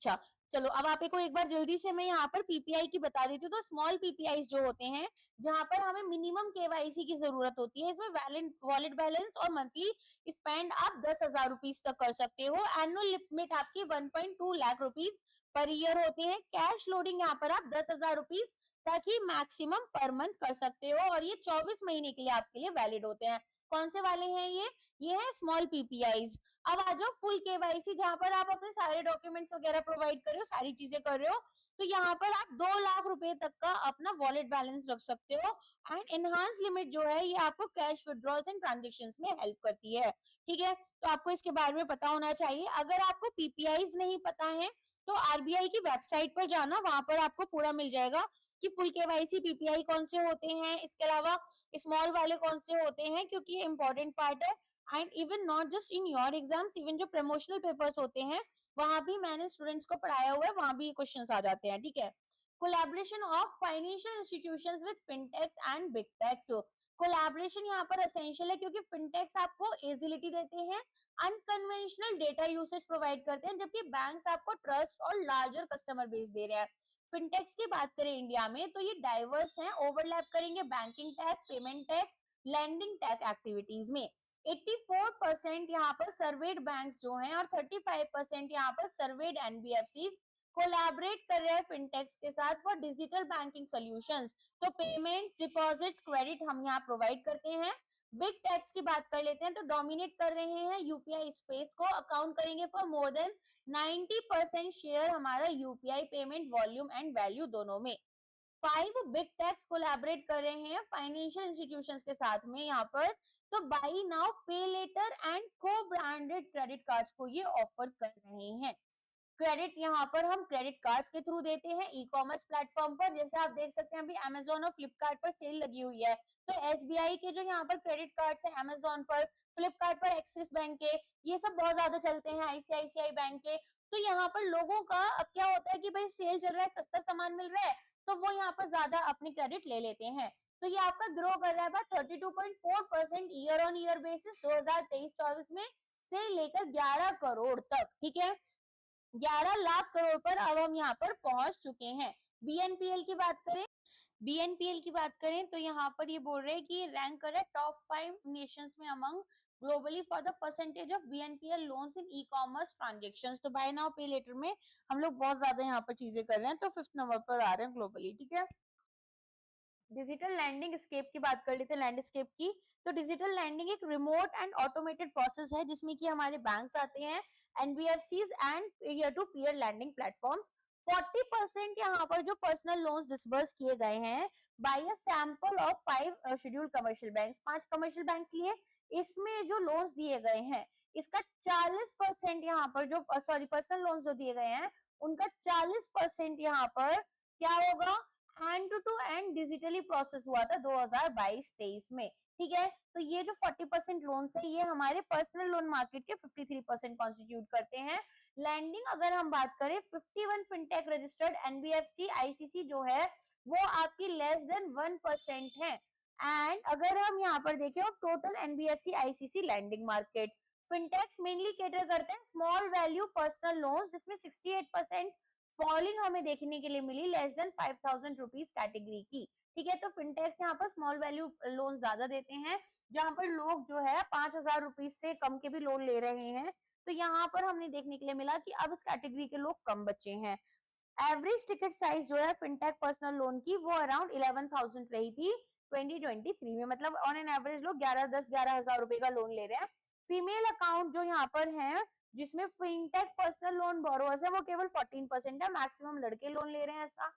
अच्छा, चलो अब आप को एक बार जल्दी से मैं यहाँ पर पीपीआई की बता देती हूँ। तो स्मॉल पीपीआई जो होते हैं जहां पर हमें मिनिमम केवाईसी की जरूरत होती है, इसमें वैलिड वॉलेट बैलेंस और मंथली स्पेंड आप 10,000 रुपीज तक कर सकते हो। एनुअल लिमिट आपकी 1.2 लाख रुपीज पर ईयर होते हैं। कैश लोडिंग यहाँ पर आप 10,000 रुपीज ताकि मैक्सिमम पर मंथ कर सकते हो, और ये 24 महीने के लिए आपके लिए वैलिड होते हैं। कौन से वाले हैं ये है स्मॉल पीपीआईज। अब आ जाओ फुल केवाईसी, जहां पर आप अपने सारे डॉक्यूमेंट्स वगैरह प्रोवाइड कर रहे हो, सारी चीजें कर रहे हो, तो यहाँ पर आप 2 लाख रुपए तक का अपना वॉलेट बैलेंस रख सकते हो। एंड एनहांस लिमिट जो है ये आपको कैश विड्रॉल्स एंड ट्रांजेक्शन्स में हेल्प करती है। ठीक है, तो आपको इसके बारे में पता होना चाहिए। अगर आपको पीपीआईज नहीं पता है तो आरबीआई की वेबसाइट पर जाना, वहां पर आपको पूरा मिल जाएगा कि फुल केवाईसी पीपीआई कौन से होते हैं, इसके अलावा स्मॉल वाले कौन से होते हैं, क्योंकि ये इंपॉर्टेंट पार्ट है। And even not just in your exams, even जो प्रमोशनल पेपर्स होते हैं वहां भी मैंने स्टूडेंट्स को पढ़ाया हुआ है, वहां भी ये क्वेश्चंस आ जाते हैं। ठीक है, collaboration of financial institutions with fintechs and big techs. Collaboration यहाँ पर एसेंशियल है क्योंकि फिनटेक्स आपको एजिलिटी देते हैं, अनकन्वेंशनल डेटा यूसेज प्रोवाइड करते हैं, जबकि बैंक्स आपको ट्रस्ट और लार्जर कस्टमर बेस दे रहे हैं। फिनटेक्स की बात करें इंडिया में तो ये डाइवर्स हैं, ओवरलैप करेंगे बैंकिंग टैक, पेमेंट टैक, लैंडिंग टैक एक्टिविटीज में। 84% यहाँ पर सर्वेड बैंक्स जो हैं और 35% यहाँ पर सर्वेड एनबीएफसी कोलैबोरेट कर रहे हैं फिनटेक्स के साथ फॉर डिजिटल बैंकिंग सॉल्यूशंस। तो पेमेंट्स, डिपॉजिट्स, क्रेडिट हम यहाँ प्रोवाइड करते हैं। बिग टेक्स की बात कर लेते हैं तो डोमिनेट कर रहे हैं यूपीआई स्पेस को, अकाउंट करेंगे फॉर मोर देन 90% शेयर हमारा UPI payment volume and value दोनों में। 5 बिग टेक्स कोलैबोरेट कर रहे हैं फाइनेंशियल इंस्टीट्यूशंस के साथ में यहाँ पर। तो बाई नाउ पे लेटर एंड को ब्रांडेड क्रेडिट कार्ड्स को ये ऑफर कर रहे हैं। क्रेडिट यहाँ पर हम क्रेडिट कार्ड्स के थ्रू देते हैं ई कॉमर्स प्लेटफॉर्म पर, जैसे आप देख सकते हैं अभी अमेजोन और फ्लिपकार्ट पर सेल लगी हुई है। तो एसबीआई के जो यहाँ पर क्रेडिट कार्ड्स है अमेजोन पर, फ्लिपकार्ट पर एक्सिस बैंक के, ये सब बहुत ज्यादा चलते हैं, आईसीआईसीआई बैंक के। तो यहाँ पर लोगों का अब क्या होता है कि भाई सेल चल रहा है, सस्ता सामान मिल रहा है, तो वो यहाँ पर ज्यादा अपनी क्रेडिट ले लेते हैं। तो ये आपका ग्रो कर रहा है बात 32.4% ईयर ऑन ईयर बेसिस 2023-24 में से लेकर 11 करोड़ तक। ठीक है, 11 लाख करोड़ पर अब हम यहाँ पर पहुंच चुके हैं। बीएनपीएल की बात करें, तो यहाँ पर ये बोल रहे हैं कि रैंक कर रहा है टॉप 5 नेशंस में among globally for the percentage of BNPL loans in e commerce transactions. तो बाय नाउ पे लेटर में हम लोग बहुत ज्यादा यहाँ पर चीजें कर रहे हैं, तो 5th नंबर पर आ रहे हैं ग्लोबली। ठीक है, डिजिटल लैंडिंग स्केप की बात कर लेते हैं, लैंडस्केप की। तो डिजिटल लैंडिंग एक रिमोट एंड ऑटोमेटेड प्रोसेस है जिसमें कि हमारे बैंक्स आते हैं, NBFCs and peer to peer lending platforms. 40% यहाँ पर जो पर्सनल लोन्स डिसबर्स किए गए हैं by a sample of 5 scheduled commercial banks, 5 commercial banks लिए इसमें जो लोन्स दिए गए हैं, इसका 40% यहाँ पर जो पर्सनल लोन्स जो दिए गए हैं उनका 40% यहाँ पर क्या होगा, end to end digitally process हुआ था 2022-23 में। ठीक है, तो ये जो 40% लोन्स है ये हमारे पर्सनल लोन मार्केट के 53% कॉन्स्टिट्यूट करते हैं। लैंडिंग अगर हम बात करें 51 फिनटेक रजिस्टर्ड एनबीएफसी आईसीसी जो है वो आपकी लेस देन 1% है। एंड अगर हम यहाँ पर देखें total NBFC ICC lending market, fintechs mainly cater करते हैं स्मॉल वैल्यू पर्सनल लोन्स जिसमें 68% फॉलिंग हमें देखने के लिए मिली लेस देन 5,000 रुपीज कैटेगरी की। ठीक है, तो फिनटेक्स यहाँ पर स्मॉल वैल्यू लोन ज्यादा देते हैं, जहां पर लोग जो है 5,000 रुपीज से कम के भी लोन ले रहे हैं। तो यहाँ पर हमने देखने के लिए मिला कि अब इस कैटेगरी के लोग कम बचे हैं। एवरेज टिकट साइज जो है फिनटेक पर्सनल लोन की वो अराउंड 11,000 रही थी 2023 में, मतलब ऑन एन एवरेज लोग 11,000 रुपए का लोन ले रहे हैं। फीमेल अकाउंट जो यहाँ पर है जिसमें फिनटेक पर्सनल लोन बोरोवर्स है वो केवल 14% है, मैक्सिमम लड़के लोन ले रहे हैं ऐसा।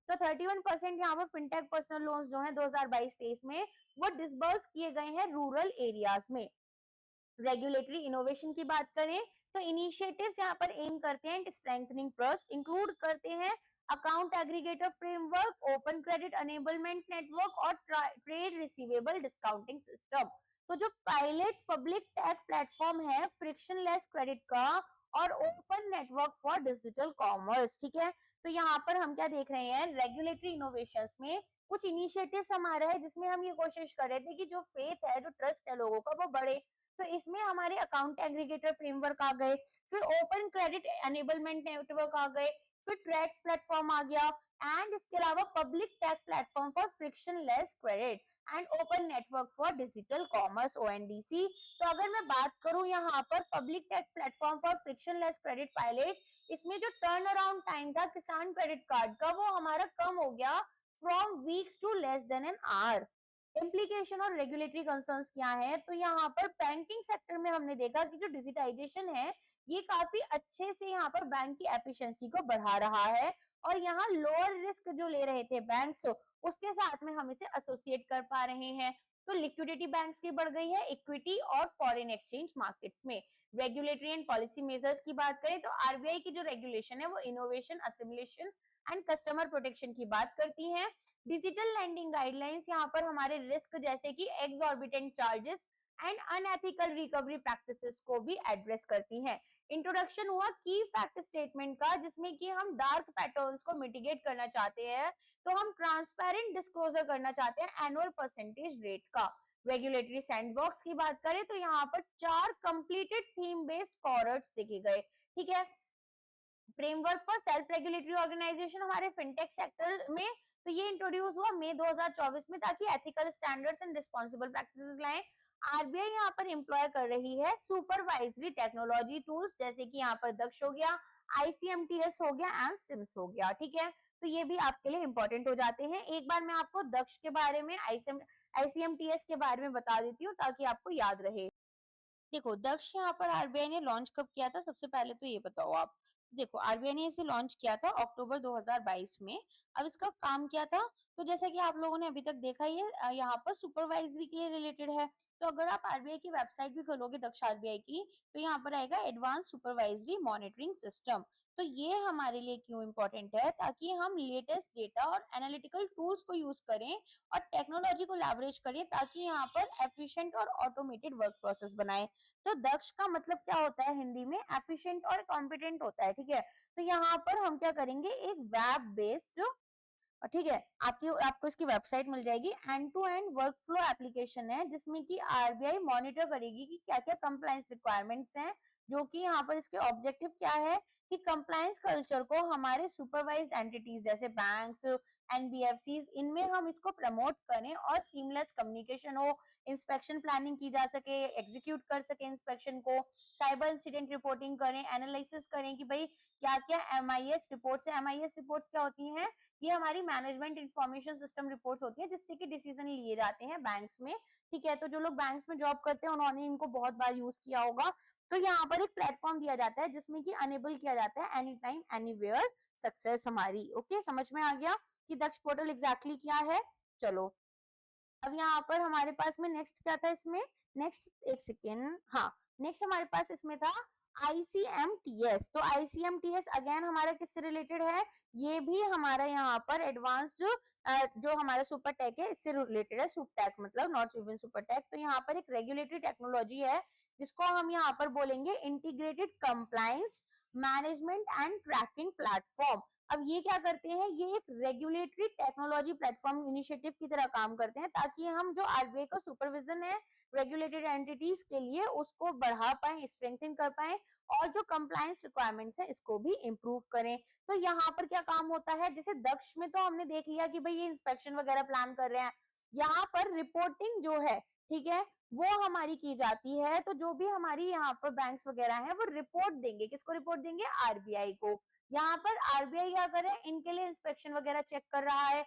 तो 31% यहाँ पर फिनटेक पर्सनल लोन्स जो है 2022-23 में वो डिसबर्स किए गए हैं रूरल एरियाज में। रेगुलेटरी इनोवेशन की बात करें तो इनिशिएटिव्स यहाँ पर एम करते हैं स्ट्रेंथनिंग ट्रस्ट, इंक्लूड करते हैं account aggregator framework, open credit enablement network और ट्रेड रिसीवेबल डिस्काउंटिंग सिस्टम। तो जो पायलट पब्लिक टैग प्लेटफॉर्म है फ्रिक्शनलेस क्रेडिट का और open network for digital commerce, ठीक है। तो यहाँ पर हम क्या देख रहे हैं, रेगुलेटरी इनोवेशंस में कुछ इनिशिएटिव्स हमारा है जिसमें हम ये कोशिश कर रहे थे कि जो फेथ है, जो ट्रस्ट है लोगों का, वो बढ़े। तो इसमें हमारे अकाउंट एग्रीगेटर फ्रेमवर्क आ गए, फिर ओपन क्रेडिट एनेबलमेंट नेटवर्क आ गए, फिर ट्रैक्स प्लेटफॉर्म आ गया, एंड इसके अलावा public tech platform for frictionless credit and open network for digital commerce ONDC. तो अगर मैं बात करूं यहाँ पर public tech platform for frictionless credit pilot, इसमें जो टर्न अराउंड टाइम था किसान क्रेडिट कार्ड का वो हमारा कम हो गया from weeks to less than an hour. Implication और रेगुलेटरी कंसर्न्स क्या है, तो यहाँ पर बैंकिंग सेक्टर में हमने देखा कि जो डिजिटाइजेशन है ये काफी अच्छे से यहाँ पर बैंक की एफिशिएंसी को बढ़ा रहा है, और यहाँ लोअर रिस्क जो ले रहे थे बैंक्स उसके साथ में हम इसे एसोसिएट कर पा रहे हैं। तो लिक्विडिटी बैंक्स की बढ़ गई है इक्विटी और फॉरेन एक्सचेंज मार्केट्स में। रेगुलेटरी एंड पॉलिसी मेजर्स की बात करें तो आरबीआई की जो रेगुलेशन है वो innovation, assimilation and customer protection की बात करती है। डिजिटल लैंडिंग गाइडलाइंस यहाँ पर हमारे रिस्क जैसे कि exorbitant charges and unethical recovery practices को भी एड्रेस करती हैं। इंट्रोडक्शन हुआ की फैक्ट स्टेटमेंट का, जिसमें कि हम डार्क पैटर्न्स को मिटिगेट करना चाहते हैं, तो हम ट्रांसपेरेंट डिस्क्लोजर करना चाहते हैं एनुअल परसेंटेज रेट का। रेगुलेटरी सैंडबॉक्स की बात करें तो यहाँ पर 4 कंप्लीटेड थीम बेस्ड कॉर्ड्स देखे गए, ठीक है। Framework for self regulatory organization हमारे फिनटेक सेक्टर में, तो ये इंट्रोड्यूस हुआ मई 2024 में, ताकि ethical standards and responsible practices लाएं। आरबीआई यहाँ पर एम्प्लॉय कर रही है सुपरवाइजरी टेक्नोलॉजी टूल्स, जैसे कि यहाँ पर दक्ष हो गया, आईसीएमटीएस हो गया एंड सिम्स हो गया, ठीक है। तो ये भी आपके लिए इंपॉर्टेंट हो जाते हैं। एक बार मैं आपको दक्ष के बारे में, आईसीएमटीएस के बारे में बता देती हूँ ताकि आपको याद रहे। देखो दक्ष यहाँ पर आरबीआई ने लॉन्च कब किया था, सबसे पहले तो ये बताओ आप। देखो आरबीआई ने इसे लॉन्च किया था अक्टूबर 2022 में। अब इसका काम क्या था, तो जैसा कि आप लोगों ने अभी तक देखा, ये यहाँ पर सुपरवाइजरी के लिए रिलेटेड है। तो अगर आप आरबीआई की वेबसाइट भी खोलोगे दक्ष आरबीआई की, तो यहाँ पर आएगा एडवांस सुपरवाइजरी मॉनिटरिंग सिस्टम। तो ये हमारे लिए क्यों इंपॉर्टेंट है, ताकि हम लेटेस्ट डेटा और एनालिटिकल टूल्स को यूज करें और टेक्नोलॉजी को लेवरेज करें, ताकि यहाँ पर एफिशिएंट और ऑटोमेटेड वर्क प्रोसेस बनाए। तो दक्ष का मतलब क्या होता है हिंदी में, एफिशिएंट और कॉम्पिटेंट होता है, ठीक है। तो यहाँ पर हम क्या करेंगे, एक वेब बेस्ड, ठीक है, आपको इसकी वेबसाइट मिल जाएगी, end to end workflow application है, जिसमें कि आरबीआई मॉनिटर करेगी कि क्या क्या कंप्लायंस रिक्वायरमेंट्स हैं, जो कि यहाँ पर इसके ऑब्जेक्टिव क्या है कि कंप्लायंस कल्चर को हमारे सुपरवाइज्ड एंटिटीज जैसे बैंक्स, एनबीएफसीज, इनमें हम इसको प्रमोट करें और सीमलेस कम्युनिकेशन हो, इंस्पेक्शन प्लानिंग की जा सके, एग्जीक्यूट कर सके इंस्पेक्शन को, साइबर इंसिडेंट रिपोर्टिंग करें, एनालिसिस करें कि भाई क्या क्या एमआईएस रिपोर्ट्स है। एमआईएस रिपोर्ट्स क्या होती हैं, ये हमारी मैनेजमेंट इंफॉर्मेशन सिस्टम रिपोर्ट्स होती है, जिससे कि डिसीजन लिए जाते हैं बैंक्स में, ठीक है। तो जो लोग बैंक्स में जॉब करते हैं उन्होंने इनको बहुत बार यूज किया होगा। तो यहाँ पर एक प्लेटफॉर्म दिया जाता है जिसमें कि अनेबल किया जाता है एनी टाइम एनीवेयर सक्सेस हमारी। ओके, समझ में आ गया कि दक्ष पोर्टल एग्जैक्टली क्या है। चलो अब यहाँ पर हमारे पास में नेक्स्ट क्या था, इसमें नेक्स्ट एक सेकेंड, हाँ, नेक्स्ट हमारे पास इसमें था आईसीएमटीएस। तो आईसीएमटीएस अगेन हमारा किससे रिलेटेड है, ये भी हमारा यहाँ पर एडवांस्ड जो हमारा सुपर टेक है इससे रिलेटेड है। सुपटेक मतलब नॉट इवन सुपर टेक। तो यहाँ पर एक रेगुलेटरी टेक्नोलॉजी है जिसको हम यहाँ पर बोलेंगे integrated compliance management and tracking platform. अब ये क्या करते हैं, ये एक रेगुलेटरी टेक्नोलॉजी प्लेटफॉर्म इनिशिएटिव की तरह काम करते हैं, ताकि हम जो आरबीआई का सुपरविजन है रेगुलेटेड एंटिटीज के लिए उसको बढ़ा पाए, स्ट्रेंथन कर पाए, और जो कंप्लायंस रिक्वायरमेंट्स है इसको भी इम्प्रूव करें। तो यहाँ पर क्या काम होता है, जैसे दक्ष में तो हमने देख लिया कि भाई ये इंस्पेक्शन वगैरह प्लान कर रहे हैं, यहाँ पर रिपोर्टिंग जो है, ठीक है, वो हमारी की जाती है। तो जो भी हमारी यहाँ पर बैंक्स वगैरह हैं वो रिपोर्ट देंगे, किसको रिपोर्ट देंगे, आरबीआई को। यहाँ पर आरबीआई क्या करे, इनके लिए इंस्पेक्शन वगैरह चेक कर रहा है,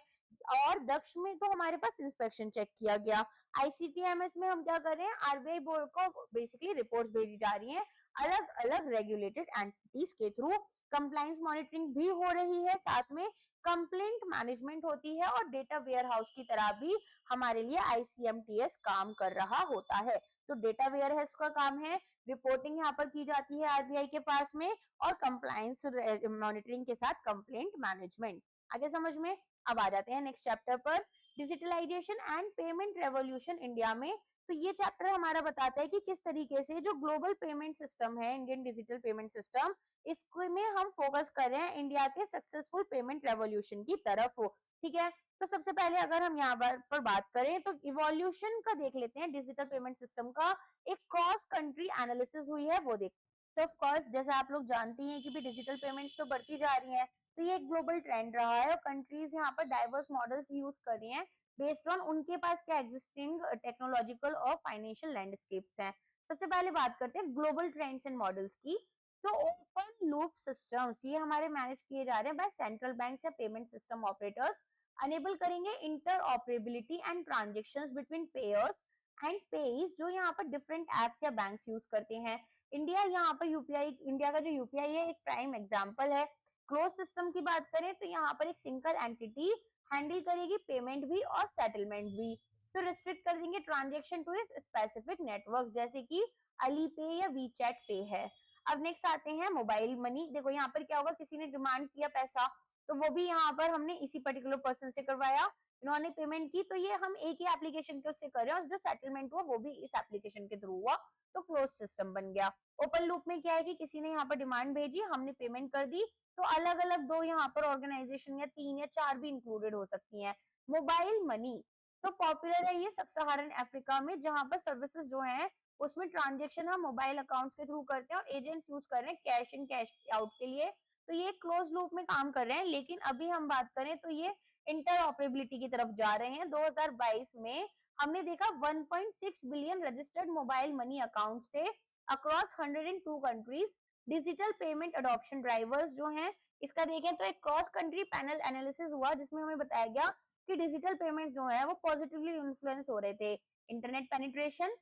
और दक्ष में तो हमारे पास इंस्पेक्शन चेक किया गया। आईसीटीएमएस में हम क्या कर रहे हैं, आरबीआई बोर्ड को बेसिकली रिपोर्ट्स भेजी जा रही हैं, अलग अलग रेगुलेटेड एंटिटीज के थ्रू। कंप्लायंस मॉनिटरिंग भी हो रही है, साथ में कंप्लेंट मैनेजमेंट होती है और डेटा वेयर हाउस की तरह भी हमारे लिए ICMTS काम कर रहा होता है। तो डेटा वेयर हाउस का काम है, रिपोर्टिंग यहाँ पर की जाती है RBI के पास में, और कंप्लायंस मॉनिटरिंग के साथ कंप्लेंट मैनेजमेंट। आगे समझ में। अब आ जाते हैं नेक्स्ट चैप्टर पर, digitalization and payment revolution India में। तो ये चैप्टर हमारा बताता है कि किस तरीके से जो ग्लोबल पेमेंट सिस्टम है, इंडियन डिजिटल पेमेंट सिस्टम, इसमें हम फोकस कर रहे हैं इंडिया के सक्सेसफुल पेमेंट रेवोल्यूशन की तरफ। ठीक है, तो सबसे पहले अगर हम यहाँ पर बात करें तो इवोल्यूशन का देख लेते हैं, डिजिटल पेमेंट सिस्टम का एक क्रॉस कंट्री एनालिसिस हुई है वो देख। तो ऑफ कोर्स जैसे आप लोग जानती हैं कि भी डिजिटल पेमेंट्स तो बढ़ती जा रही हैं, तो ये एक ग्लोबल ट्रेंड रहा है और कंट्रीज यहाँ पर डाइवर्स मॉडल्स यूज कर रही हैं बेस्ड ऑन उनके पास क्या एग्जिस्टिंग टेक्नोलॉजिकल और फाइनेंशियल लैंडस्केप्स हैं। सबसे पहले बात करते हैं ग्लोबल ट्रेंड्स एंड मॉडल्स की। तो ओपन लूप सिस्टम्स ये हमारे मैनेज किए जा रहे हैं बाय सेंट्रल बैंक्स या पेमेंट सिस्टम ऑपरेटर्स, अनेबल करेंगे interoperability and transactions between payers and payees जो यहाँ पर डिफरेंट एप्स या बैंक्स यूज करते हैं। इंडिया यहाँ पर यूपीआई, इंडिया का जो यूपीआई है एक प्राइम एग्जांपल है। क्लोज सिस्टम की बात करें तो यहाँ पर एक सिंगल एंटिटी हैंडल करेगी पेमेंट भी और सेटलमेंट भी। तो रिस्ट्रिक्ट कर देंगे ट्रांजेक्शन टू स्पेसिफिक नेटवर्क जैसे कि अलीपे या वीचैट पे है। अब नेक्स्ट आते हैं मोबाइल मनी। देखो यहाँ पर क्या होगा, किसी ने डिमांड किया पैसा तो वो भी यहाँ पर हमने इसी पर्टिकुलर पर्सन से करवाया, इन्होंने पेमेंट की, तो ये हम एक ही एप्लीकेशन के उससे कर रहे हैं और जो सेटलमेंट हुआ वो भी इस एप्लीकेशन के थ्रू हुआ, तो क्लोज सिस्टम बन गया। ओपन लूप में क्या है कि किसी ने यहाँ पर डिमांड भेजी, हमने पेमेंट कर दी, तो अलग अलग दो यहाँ पर ऑर्गेनाइजेशन या 3 या 4 भी इंक्लूडेड हो सकती हैं। मोबाइल मनी तो पॉपुलर है ये सब सहारन अफ्रीका में, जहां पर सर्विसेज जो है उसमें ट्रांजेक्शन हम मोबाइल अकाउंट्स के थ्रू करते हैं और एजेंट्स यूज कर रहे हैं कैश इन कैश आउट के लिए। तो ये क्लोज लूप में काम कर रहे हैं, लेकिन अभी हम बात करें तो ये इंटर ऑपरेबिलिटी की तरफ जा रहे हैं। 2022 में हमने देखा 1.6 billion registered mobile money accounts थे across 102 countries. Digital payment adoption drivers जो हैं, इसका देखें तो एक क्रॉस कंट्री पैनल एनालिसिस हुआ जिसमें हमें बताया गया कि डिजिटल पेमेंट जो है वो पॉजिटिवली इन्फ्लुएंस हो रहे थे। इंटरनेट पेनिट्रेशन,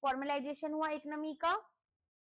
फॉर्मलाइजेशन हुआ इकोनॉमी का,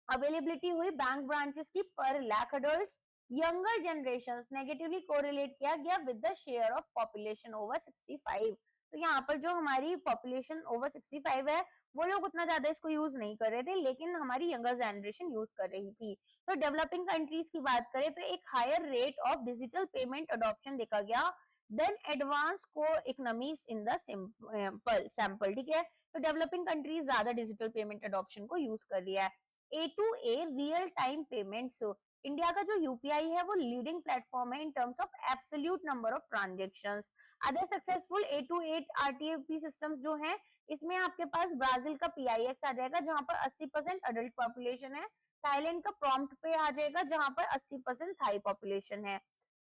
अवेलेबिलिटी हुई बैंक ब्रांचेस की पर lakh adults, younger generation negatively correlate किया गया with the share of population over 65। तो यहाँ पर जो हमारी पॉपुलेशन ओवर 65 है वो लोग उतना ज्यादा इसको यूज नहीं कर रहे थे, लेकिन हमारी यंगर जनरेशन यूज कर रही थी। तो डेवलपिंग कंट्रीज की बात करें तो एक higher rate of digital payment adoption देखा गया देन एडवांस को इकोनॉमीज इन द सैंपल। ठीक है, तो डेवलपिंग कंट्रीज ज्यादा डिजिटल पेमेंट अडॉप्शन को यूज कर रही है। A2A real time payments, India का जो यूपीआई है वो लीडिंग प्लेटफॉर्म है in terms of absolute number of transactions. Other successful A2A RTP systems जो हैं, इसमें आपके पास ब्राजील का PIX आ जाएगा जहां पर 80% अडल्ट पॉपुलेशन है, थाईलैंड का प्रॉम्प्ट पे आ जाएगा जहां पर 80% थाई पॉपुलेशन है।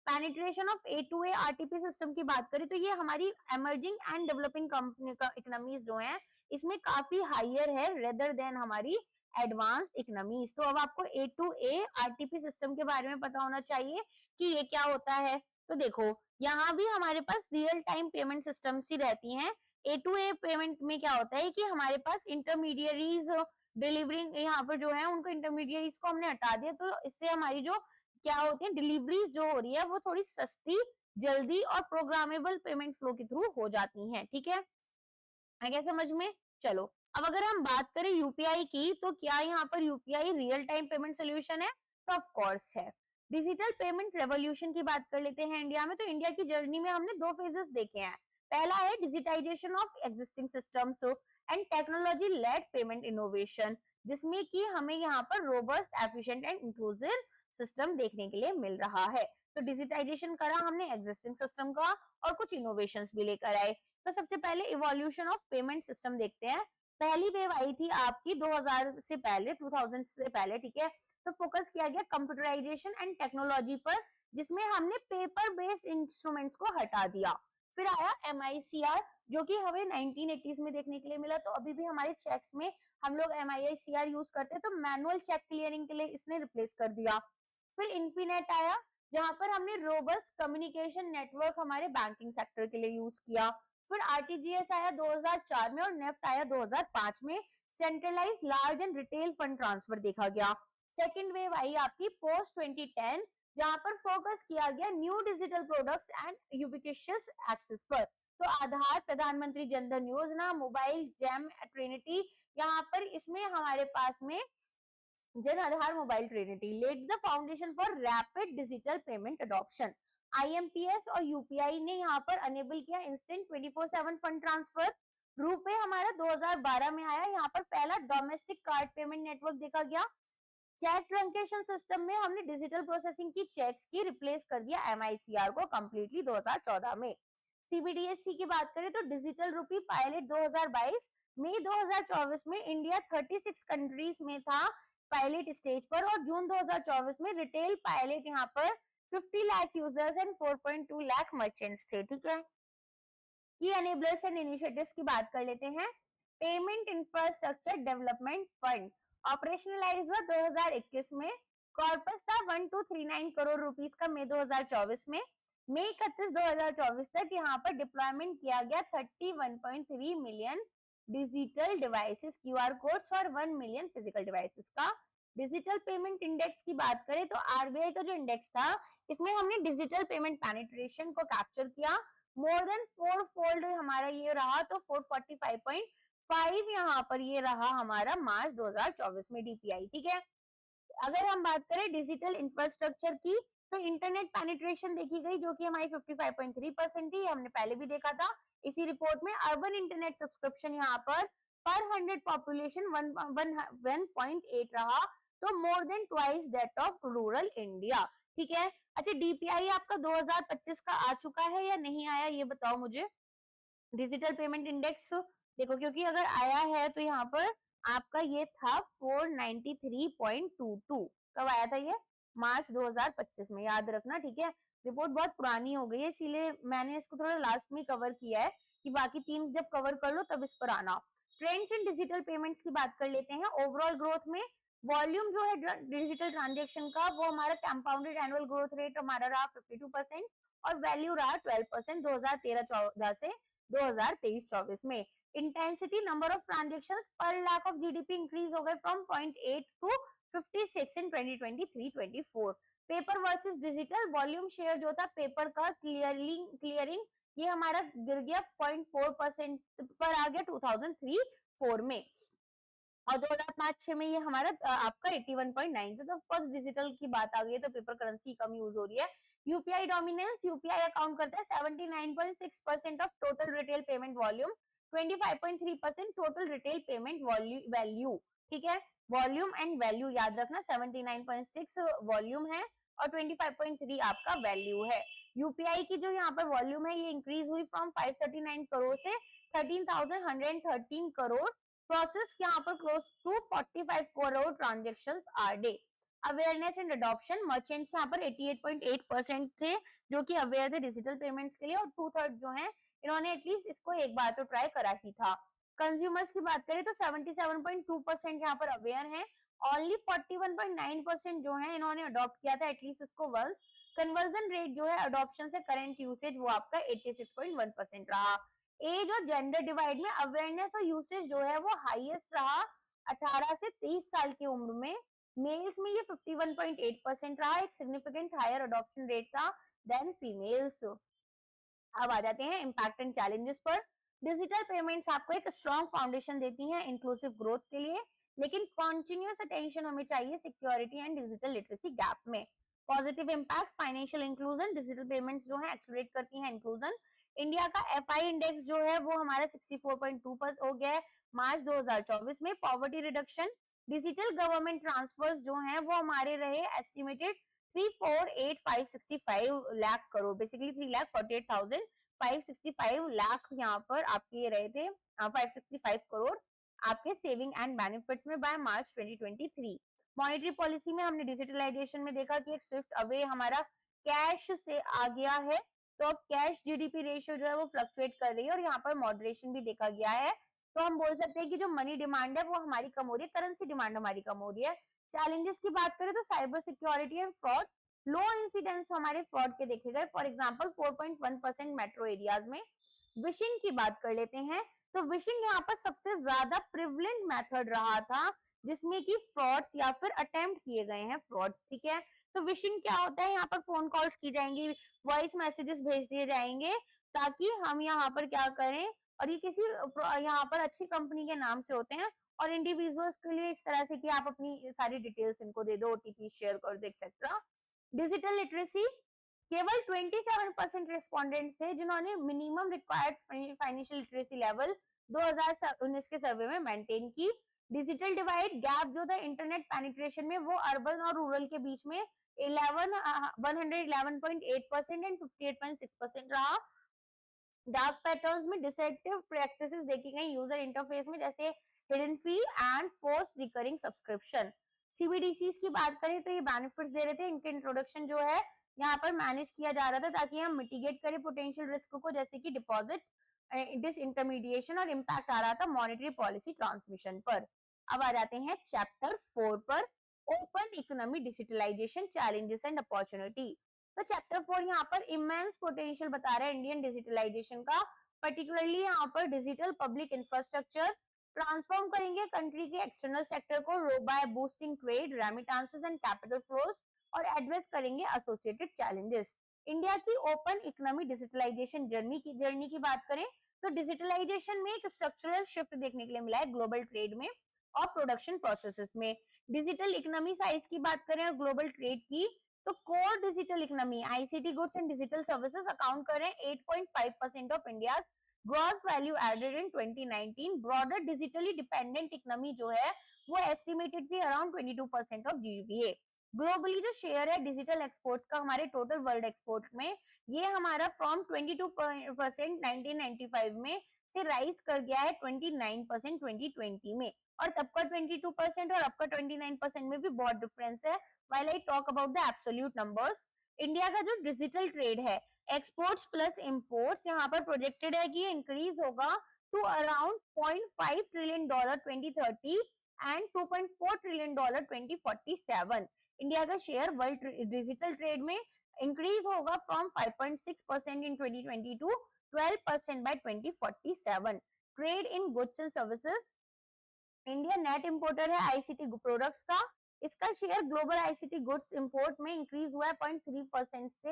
Penetration of A2A RTP system की बात करें तो ये हमारी इमर्जिंग एंड डेवलपिंग कंपनी का इकोनॉमीज जो हैं इसमें काफी हायर है रेदर देन हमारी एडवांस्ड इकोनॉमीज। तो अब आपको A2A RTP सिस्टम के बारे में पता होना चाहिए कि ये क्या होता है। तो देखो यहाँ भी हमारे पास रियल टाइम पेमेंट सिस्टम्स ही रहती हैं। A2A पेमेंट में क्या होता है कि हमारे पास इंटरमीडियरीज डिलीवरिंग यहाँ पर जो है उनको इंटरमीडियरीज को हमने हटा दिया, तो इससे हमारी जो क्या होती है डिलीवरीज जो हो रही है वो थोड़ी सस्ती, जल्दी और प्रोग्रामेबल पेमेंट फ्लो के थ्रू हो जाती हैं। ठीक है, आगे समझ में। चलो अब अगर हम बात करें यूपीआई की, तो क्या यहाँ पर UPI real time payment solution है? तो ऑफ कोर्स है। डिजिटल पेमेंट रेवोल्यूशन की बात कर लेते हैं इंडिया में। तो इंडिया की जर्नी में हमने दो फेजेस देखे हैं। पहला है digitization of existing systems and technology led payment innovation, जिसमें कि हमें यहाँ पर robust, efficient and inclusive system देखने के लिए मिल रहा है। तो डिजिटाइजेशन करा हमने एग्जिस्टिंग सिस्टम का और कुछ इनोवेशंस भी लेकर आए। तो सबसे पहले इवोल्यूशन ऑफ पेमेंट सिस्टम देखते हैं। पहली वेव आई थी आपकी 2000 से पहले, 2000 से पहले। ठीक है, तो फोकस किया गया कंप्यूटराइजेशन एंड टेक्नोलॉजी पर, जिसमें हमने पेपर बेस्ड इंस्ट्रूमेंट्स को हटा दिया। फिर आया MICR जो कि हमें 1980s में देखने के लिए मिला। तो अभी भी हमारे चेक्स में हम लोग MICR यूज करते हैं, तो मैनुअल चेक क्लियरिंग के लिए इसने रिप्लेस कर दिया। फिर इंफीनेट आया जहां पर हमने रोबस्ट कम्युनिकेशन नेटवर्क हमारे बैंकिंग सेक्टर के लिए यूज किया। फिर RTGS आया 2004 में और नेफ्ट आया 2005 में। Centralize large and retail fund transfer देखा गया। सेकेंड वेव आई आपकी पोस्ट 2010, जहां पर फोकस किया गया new digital products and ubiquitous access पर। तो आधार, प्रधानमंत्री जन धन योजना, मोबाइल, जेम, ट्रिनिटी, यहाँ पर इसमें हमारे पास में Jan Aadhaar, mobile, trinity led the foundation for rapid digital payment adoption. IMPS और यूपीआई ने यहाँ पर अनेबल किया इंस्टेंट 24/7 फंड ट्रांसफर। रुपए हमारा 2012 में आया, यहाँ पर पहला डोमेस्टिक कार्ड पेमेंट नेटवर्क देखा गया। चेक ट्रंकेशन सिस्टम में हमने डिजिटल प्रोसेसिंग की चेक्स की रिप्लेस कर दिया एमआईसीआर को कंप्लीटली 2014 में। सीबीडीएससी की बात करें तो डिजिटल रुपी पायलट 2022, मई 2024 में इंडिया 36 कंट्रीज में था पायलट स्टेज पर, और जून 2024 में रिटेल पायलट यहाँ पर 50 lakh users and 4.2 lakh merchants थे। ठीक है, की एनेबलर्स एंड इनिशिएटिव्स की बात कर लेते हैं। Payment infrastructure development fund operationalise हुआ 2021 में, कॉर्पस था 1239 करोड़ रुपीस का मई 2024 में। मई 31 2024 तक यहाँ पर डिप्लॉयमेंट किया गया 31.3 million digital devices QR codes और 1 मिलियन फिजिकल डिवाइसेस का। डिजिटल पेमेंट इंडेक्स की बात करें तो आरबीआई का जो इंडेक्स था, इसमें हमने डिजिटल पेमेंट पेनिट्रेशन को कैप्चर किया, मोर देन 4 फोल्ड हमारा ये रहा, तो 445.5 यहाँ पर ये रहा हमारा मार्च 2024 में डीपीआई। ठीक है, अगर हम बात करें डिजिटल इंफ्रास्ट्रक्चर की, तो इंटरनेट पेनिट्रेशन देखी गई जो कि हमारी 55.3% थी, हमने पहले भी देखा था इसी रिपोर्ट में। अर्बन इंटरनेट सब्सक्रिप्शन यहाँ पर 100 पॉपुलेशन 1.8 रहा, तो more than twice that of rural India. ठीक है, अच्छा डीपीआई आपका 2025 का आ चुका है या नहीं आया, ये बताओ मुझे। डिजिटल पेमेंट इंडेक्स देखो, क्योंकि अगर आया है तो यहाँ पर आपका ये था 493.22, कब आया था ये, मार्च 2025 में, याद रखना। ठीक है, रिपोर्ट बहुत पुरानी हो गई है, इसीलिए मैंने इसको थोड़ा लास्ट में कवर किया है कि बाकी तीन जब कवर कर लो तब इस पर आना। ट्रेंड्स इन डिजिटल पेमेंट्स की बात कर लेते हैं। ओवरऑल ग्रोथ में वॉल्यूम जो है डिजिटल ट्रांजेक्शन का, वो हमारा कंपाउंडेड एनुअल ग्रोथ रेट हमारा रहा 52% और वैल्यू रहा 12% 2013-14 से 2023-24 में। इंटेंसिटी नंबर ऑफ ट्रांजेक्शंस पर लाख ऑफ जीडीपी इंक्रीज हो गए from 0.8 to 56 in 2023-24। Paper versus digital volume share जो था पेपर का क्लियरिंग ये हमारा गिर गया 0.4% पर आ गया 2003-4 में, और 2005-6 में ये हमारा आपका 81.9 था। तो ऑफकोर्स डिजिटल की बात आ गई है तो पेपर करेंसी कम यूज हो रही है। यूपीआई डोमिनेंस, यूपीआई अकाउंट करता है 79.6% of total retail payment volume, 25.3% total retail payment value. ठीक है, वॉल्यूम एंड वैल्यू याद रखना, 79.6 वॉल्यूम है और 25.3 आपका वैल्यू है। यूपीआई की जो यहाँ पर वॉल्यूम है ये इंक्रीज हुई फ्रॉम 539 करोड़ से 13,113 करोड़। प्रोसेस यहाँ पर close to 45 crore transactions per day. Awareness and adoption, merchants यहाँ पर 88.8% थे जो कि अवेयर थे डिजिटल पेमेंट्स के लिए, और 2/3 जो है इन्होंने एटलीस्ट इसको एक बार तो ट्राई करा ही था। कंज्यूमर्स की बात करें तो 77.2% यहाँ पर अवेयर हैं, ओनली 41.9% जो है इन्होंने अडॉप्ट किया था एटलीस्ट इसको वंस। कन्वर्जन रेट जो है अडॉप्शन से करंट यूसेज वो आपका 86.1% रहा। एज और जेंडर डिवाइड में अवेयरनेस और यूसेज जो है वो हाईएस्ट रहा 18 से 30 साल की उम्र में। मेल्स में ये 51.8% रहा, एक सिग्निफिकेंट हायर अडॉप्शन रेट था देन फीमेल्स। अब आ जाते हैं इम्पैक्ट एंड चैलेंजेस पर। डिजिटल पेमेंट्स आपको एक स्ट्रॉन्ग फाउंडेशन देती हैं इंक्लूसिव ग्रोथ के लिए, लेकिन कॉन्टिन्यूअस अटेंशन हमें चाहिए security and digital literacy gap में। Positive impact, financial inclusion, digital payments जो है एक्सेलरेट करती हैं इंक्लूजन। इंडिया का एफआई इंडेक्स जो है वो हमारा 64.2 हो गया है मार्च 2024 में। Poverty reduction, digital government transfers जो हैं वो हमारे रहे एस्टिमेटेड 348,565 लाख करोड़, बेसिकली 3,48,565 लाख यहाँ पर आपके रहे थे 565 करोड़ आपके सेविंग एंड बेनिफिट्स में बाय मार्च 2023। मॉनेटरी पॉलिसी में हमने डिजिटलाइजेशन में देखा कि एक स्विफ्ट अवे हमारा कैश से आ गया है, तो अब कैश जीडीपी रेशियो जो है वो फ्लक्चुएट कर रही है और यहाँ पर मॉडरेशन भी देखा गया है। तो हम बोल सकते हैं कि जो मनी डिमांड है वो हमारी कम हो रही है, करेंसी डिमांड हमारी कम हो रही है। चैलेंजेस की बात करें तो cyber security and fraud, low incidence हमारे फ्रॉड के देखे गए, फॉर एग्जांपल 4.1% मेट्रो एरियाज में। विशिंग की बात कर लेते हैं तो विशिंग यहाँ पर सबसे ज्यादा प्रिवलेंट मेथड रहा था जिसमें कि फ्रॉड्स या फिर अटेम्प्ट किए गए हैं फ्रॉड्स, ठीक है। तो विशिंग क्या होता है, यहाँ पर फोन कॉल्स की जाएंगी, वॉइस मैसेजेस भेज दिए जाएंगे ताकि हम यहाँ पर क्या करें, और ये किसी यहाँ पर अच्छी कंपनी के नाम से होते हैं और इंडिविजुअल्स के लिए इस तरह से कि आप अपनी सारी डिटेल्स इनको दे दो, ओटीपी शेयर कर दो एक्सेट्रा। डिजिटल लिटरेसी, केवल 27% रेस्पोंडेंट्स थे जिन्होंने minimum required financial literacy level 2019 के सर्वे में मेंटेन की। डिजिटल डिवाइड गैप जो था इंटरनेट पेनिट्रेशन में, वो अर्बन और रूरल के बीच में 111.8% एंड 58.6% रहा। डार्क पैटर्न्स में डिसेप्टिव प्रैक्टिसेस देखी गई यूजर इंटरफेस में, जैसे hidden fee and force recurring subscription. CBDCs की बात करें तो ये बेनिफिट्स दे रहे थे, इनके इंट्रोडक्शन जो है यहाँ पर मैनेज किया जा रहा था ताकि हम मिटिगेट करें पोटेंशियल रिस्क को, जैसे कि डिपॉजिट डिसइंटरमीडिएशन, और इम्पैक्ट आ रहा था मॉनेटरी पॉलिसी ट्रांसमिशन पर। अब आ जाते हैं चैप्टर 4 पर, open economy digitalisation challenges and opportunity. तो चैप्टर 4 यहाँ पर इमेंस पोटेंशियल बता रहा है इंडियन डिजिटलाइजेशन का, पर्टिकुलरली यहाँ पर डिजिटल पब्लिक इंफ्रास्ट्रक्चर ट्रांसफॉर्म करेंगे कंट्री के एक्सटर्नल सेक्टर को by boosting trade, remittances and capital flows, और एड्रेस करेंगे एसोसिएटेड चैलेंजेस। इंडिया की ओपन इकोनॉमी डिजिटलाइजेशन जर्नी की बात करें तो डिजिटलाइजेशन में एक स्ट्रक्चरल शिफ्ट देखने के लिए मिला है ग्लोबल ट्रेड में और प्रोडक्शन प्रोसेसेस में। डिजिटल इकोनॉमी साइज की बात करें और ग्लोबल ट्रेड की, तो core digital economy ICT goods and digital services account कर रहे हैं 8.5% of India gross value added in 2019। Broader digitally dependent economy जो है वो एस्टिमेटेड थी अराउंड 22% ऑफ जीडीपी। ग्लोबली जो शेयर है डिजिटल एक्सपोर्ट्स का हमारे टोटल वर्ल्ड एक्सपोर्ट में, ये हमारा फ्रॉम 22% 1995 में से राइज कर गया है 29% 2020 में, और तब का 22% और अब का 29% में भी बहुत डिफरेंस है। While I talk about the absolute numbers, India का जो डिजिटल ट्रेड है एक्सपोर्ट्स प्लस इंपोर्ट्स यहाँ पर प्रोजेक्टेड है कि इंक्रीज होगा to around $0.5 trillion 2030 and $2.4 trillion 2047। India का शेयर वर्ल्ड डिजिटल ट्रेड में इंक्रीज होगा from 5.6% in 2020 to 12% by 2047। Trade in goods and services, India net importer है आईसीटी प्रोडक्ट्स का, इसका share global ICT goods import में increase हुआ है 0.3% से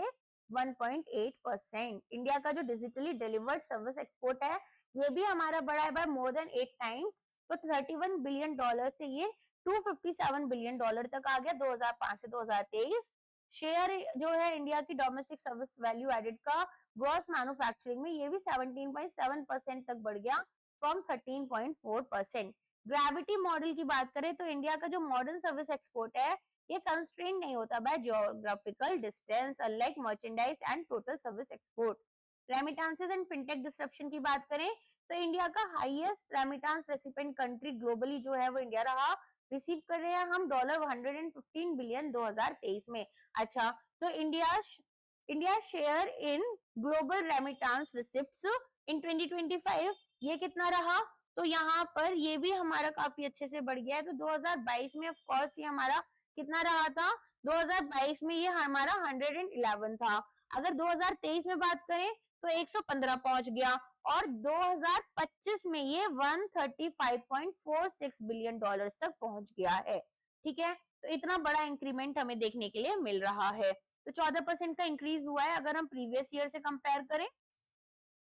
1.8%। इंडिया का जो डिजिटली डिलीवर्ड सर्विस एक्सपोर्ट है ये भी हमारा बढ़ा है बाय मोर देन 8 टाइम्स, तो $31 बिलियन से ये $257 बिलियन तक आ गया 2005 से 2023। शेयर जो है इंडिया की डोमेस्टिक सर्विस वैल्यू एडेड का ग्रॉस मैन्युफैक्चरिंग में, ये भी 17.7% तक बढ़ गया फ्रॉम 13.4%। ग्रेविटी मॉडल की बात करें तो इंडिया का जो मॉडर्न सर्विस एक्सपोर्ट है ये कंस्ट्रेन नहीं होता by geographical distance, unlike merchandise and total service export. Remittances and fintech disruption की बात करें तो इंडिया का highest remittance recipient country globally जो है वो इंडिया रहा, रिसीव कर रहे हैं हम $115 बिलियन 2023 में। अच्छा, तो India share in global remittance receipts in 2025 ये कितना रहा, तो यहाँ पर ये भी हमारा काफी अच्छे से बढ़ गया है। तो 2022 में ऑफ कोर्स ये हमारा कितना रहा था, 2022 में ये हमारा 111 था। अगर 2023 में बात करें तो 115 पहुंच गया, और 2025 में ये 135.46 बिलियन डॉलर तक पहुंच गया है। ठीक है, तो इतना बड़ा इंक्रीमेंट हमें देखने के लिए मिल रहा है। तो 14% का इंक्रीज हुआ है अगर हम प्रीवियस ईयर से कंपेयर करें।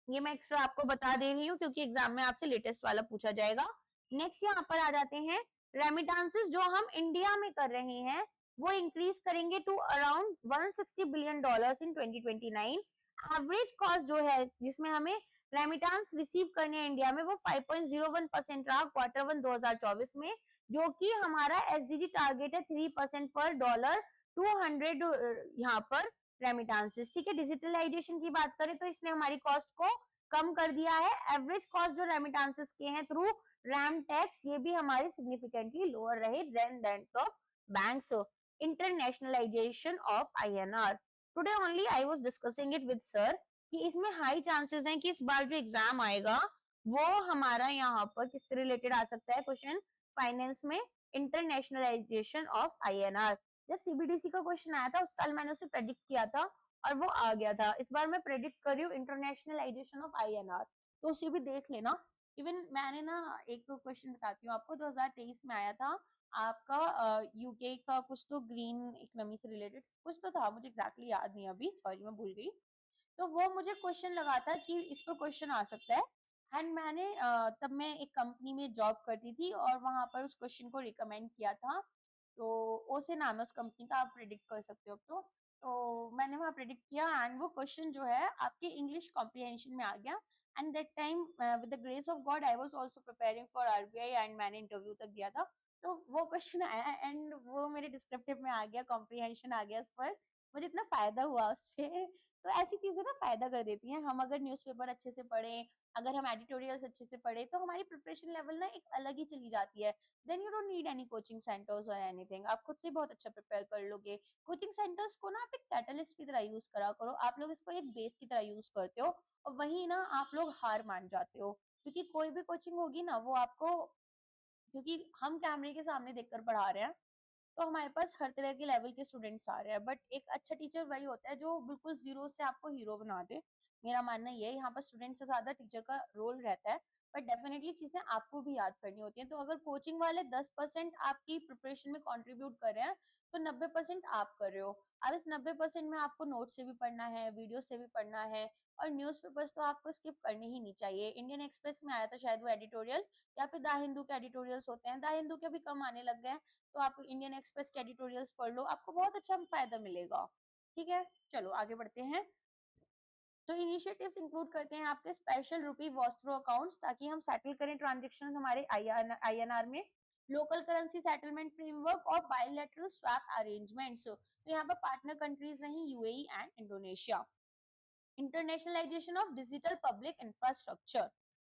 ये मैं एक्स्ट्रा आपको बता दे रही हूँ क्योंकि एग्जाम में आपसे लेटेस्ट वाला पूछा जाएगा। नेक्स्ट यहाँ पर आ जाते हैं रेमिटेंसेस जो हम इंडिया में कर रहे हैं वो इंक्रीज करेंगे to around $160 billion in 2029। Average cost जो है जिसमें हमें रेमिटेंस रिसीव करने हैं इंडिया में वो 5.01% रहा Q1 2024 में, जो कि हमारा एसडीजी टारगेट है 3% पर डॉलर 200 यहाँ पर रेमिटेंसेस। ठीक है, डिजिटलाइजेशन की बात करें तो इसने हमारी कॉस्ट को कम कर दिया है। एवरेज कॉस्ट जो रेमिटेंसेस के हैं थ्रू रैम टैक्स ये भी हमारे सिग्निफिकेंटली लोअर रहे than that of banks. Internationalisation of INR, today only I was discussing it with sir कि इसमें हाई चांसेस हैं कि इस बार जो एग्जाम आएगा वो हमारा यहाँ पर किससे रिलेटेड आ सकता है क्वेश्चन, फाइनेंस में इंटरनेशनलाइजेशन ऑफ आईएनआर। जब सीबीडीसी का क्वेश्चन आया था उस साल मैंने उसे प्रेडिक्ट किया था और वो आ गया था। इस बार मैं प्रेडिक्ट कर रही हूँ इंटरनेशनलाइजेशन ऑफ आईएनआर, तो उसे भी देख लेना इवन मैंने ना एक क्वेश्चन बताती हूँ आपको, 2023 में आया था आपका यूके का कुछ तो ग्रीन इकोनॉमी से रिलेटेड कुछ तो था, मुझे एग्जैक्टली याद नहीं अभी, सॉरी मैं भूल गई। तो वो मुझे क्वेश्चन लगा था कि इस पर क्वेश्चन आ सकता है। एंड मैंने तब मैं एक कंपनी में जॉब करती थी और वहां पर उस क्वेश्चन को रिकमेंड किया था। तो ओसे नाम है उस कंपनी का, आप प्रिडिक्ट कर सकते हो। तो मैंने वहां प्रिडिक्ट किया एंड वो क्वेश्चन जो है आपके इंग्लिश कॉम्प्रिहेंशन में आ गया। And that time with the grace of God I was also preparing for RBI and मैंने इंटरव्यू तक दिया था। तो वो क्वेश्चन आया एंड वो मेरे डिस्क्रिप्टिव में आ गया, कॉम्प्रिहेंशन आ गया उस पर। मुझे इतना फायदा हुआ उससे। तो ऐसी चीजें ना फायदा कर देती हैं। हम अगर न्यूज़पेपर अच्छे से पढ़ें, अगर हम एडिटोरियल्स अच्छे से पढ़े, तो हमारी प्रिपरेशन लेवल ना एक अलग ही चली जाती है। Then you don't need any coaching centres और एनीथिंग, आप खुद से बहुत अच्छा प्रिपेयर कर लोगे। कोचिंग सेंटर्स को ना आप एक कैटलिस्ट की तरह यूज करा करो, आप लोग इसको एक बेस की तरह यूज करते हो और वही ना आप लोग हार मान जाते हो। क्योंकि कोई भी कोचिंग होगी ना वो आपको, क्योंकि हम कैमरे के सामने देखकर पढ़ा रहे हैं तो हमारे पास हर तरह के लेवल के स्टूडेंट्स आ रहे हैं। बट एक अच्छा टीचर वही होता है जो बिल्कुल जीरो से आपको हीरो बना दे। मेरा मानना ये है, यहाँ पर स्टूडेंट से ज्यादा टीचर का रोल रहता है। बट डेफिनेटली चीजें आपको भी याद करनी होती हैं। तो अगर कोचिंग वाले 10% आपकी प्रिपरेशन में कंट्रीब्यूट कर रहे हैं तो 90% आप कर रहे हो। अब इस 90% में आपको नोट से भी पढ़ना है, वीडियो से भी पढ़ना है, और न्यूज़पेपर्स तो आपको स्किप करने ही नहीं चाहिए। इंडियन एक्सप्रेस में आया था शायद वो एडिटोरियल, या फिर द हिंदू के एडिटोरियल्स होते हैं, द हिंदू के भी कम आने लग गए हैं। तो आप इंडियन एक्सप्रेस के एडिटोरियल्स पढ़ लो, आपको बहुत अच्छा फायदा मिलेगा। ठीक है, चलो आगे बढ़ते हैं। तो इनिशिएटिव्स इंक्लूड करते हैं आपके स्पेशल रुपी वॉस्ट्रो अकाउंट्स, ताकि हम सेटल करें ट्रांजेक्शन हमारे आईएनआर में, लोकल करेंसी सेटलमेंट फ्रेमवर्क और बायलैटरल स्वैप अरेंजमेंट्स। तो यहाँ पर पार्टनर कंट्रीज रही UAE and Indonesia. Internationalisation of digital public infrastructure,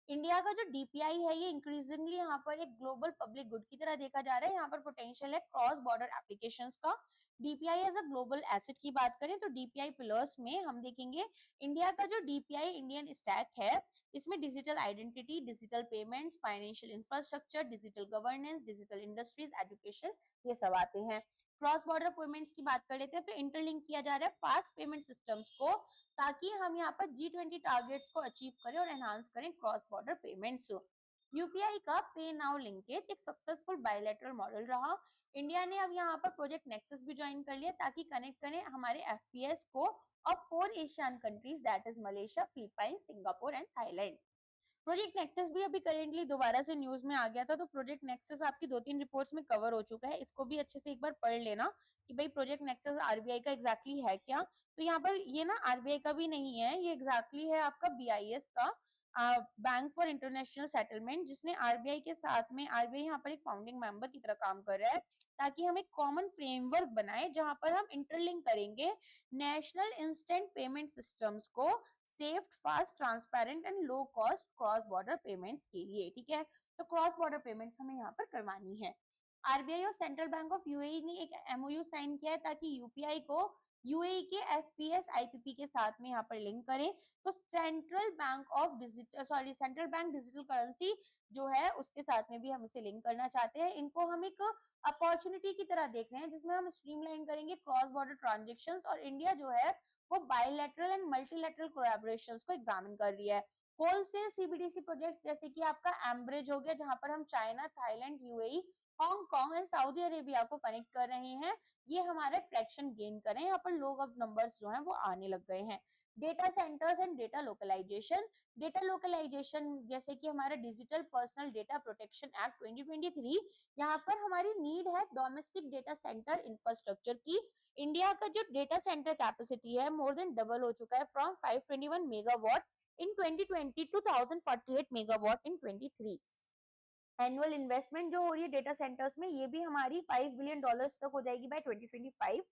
India का जो डीपीआई है ये इंक्रीजिंगली यहाँ पर एक ग्लोबल पब्लिक गुड की तरह देखा जा रहा है। यहाँ पर पोटेंशियल है क्रॉस बॉर्डर एप्लीकेशंस का। DPI as a global asset की बात करें तो डीपीआई पिलर्स में हम देखेंगे इंडिया का जो डीपीआई इंडियन स्टैक है, इसमें digital identity, digital payments, financial infrastructure, digital governance, digital industries, education, ये सब आते हैं। क्रॉस बॉर्डर पेमेंट्स की बात कर लेते हैं तो इंटरलिंक किया जा रहा है फास्ट पेमेंट सिस्टम्स को, ताकि हम यहाँ पर G20 टारगेट्स को अचीव करें और एनहांस करें क्रॉस बॉर्डर पेमेंट्स। यूपीआई का पे नाउ लिंकेज एक सक्सेसफुल बायलैटरल मॉडल रहा। इंडिया ने अब यहाँ पर प्रोजेक्ट नेक्सस भी ज्वाइन कर लिया ताकि कनेक्ट करें हमारे एफपीएस को of 4 Asian countries, that is Malaysia, Philippine, Singapore and Thailand. Project nexus भी अभी करेंटली दोबारा से न्यूज में आ गया था। तो प्रोजेक्ट नेक्सस आपकी 2-3 रिपोर्ट्स में कवर हो चुका है, इसको भी अच्छे से एक बार पढ़ लेना कि भाई प्रोजेक्ट नेक्सस आरबीआई का एग्जैक्टली है क्या। तो यहाँ पर ये ना आरबीआई का भी नहीं है, ये एग्जैक्टली है आपका बीआईएस का, बैंक फॉर इंटरनेशनल सेटलमेंट, जिसने आरबीआई के साथ में, आरबीआई यहाँ पर एक फाउंडिंग मेंबर की तरह काम कर रहा है, ताकि हम एक कॉमन फ्रेमवर्क बनाए जहां पर हम इंटरलिंक करेंगे नेशनल इंस्टेंट पेमेंट सिस्टम्स को safe, fast, transparent and low cost cross border payments के लिए। ठीक है, तो क्रॉस बॉर्डर पेमेंट्स हमें यहाँ पर करवानी है। आरबीआई और सेंट्रल बैंक ऑफ यूएई ने एक एमओयू साइन किया है ताकि यूपीआई को यूएई के एफपीएस आईपीपी के साथ में यहाँ पर लिंक करें। तो सेंट्रल बैंक डिजिटल करेंसी जो है उसके साथ में भी हम इसे लिंक करना चाहते हैं। इनको हम एक अपॉर्चुनिटी की तरह देख रहे हैं जिसमें हम स्ट्रीमलाइन करेंगे क्रॉस बॉर्डर ट्रांजेक्शंस, और इंडिया जो है वो बायलैटरल एंड मल्टीलैटरल कोलैबोरेशंस को एग्जामिन कर रही है। होलसेल सीबीडीसी प्रोजेक्ट्स जैसे कि आपका एम्ब्रिज हो गया, जहां पर हम China, Thailand, UAE, Hong Kong and Saudi Arabia को कनेक्ट कर रहे हैं, ये हमारा ट्रैक्शन गेन करें। यहाँ पर लोग अब नंबर्स जो हैं वो आने लग गए हैं। Data centres and data localisation, data localisation जैसे कि हमारा digital personal data protection act 2023, यहाँ पर हमारी नीड है डोमेस्टिक डेटा सेंटर इंफ्रास्ट्रक्चर की। इंडिया का जो डेटा सेंटर कैपेसिटी है मोर देन डबल हो चुका है, from 521 megawatt in 2020 to 1048 megawatt in 23। Annual investment जो हो रही है डेटा सेंटर्स में, ये भी हमारी $5 बिलियन तक हो जाएगी बाय 2025।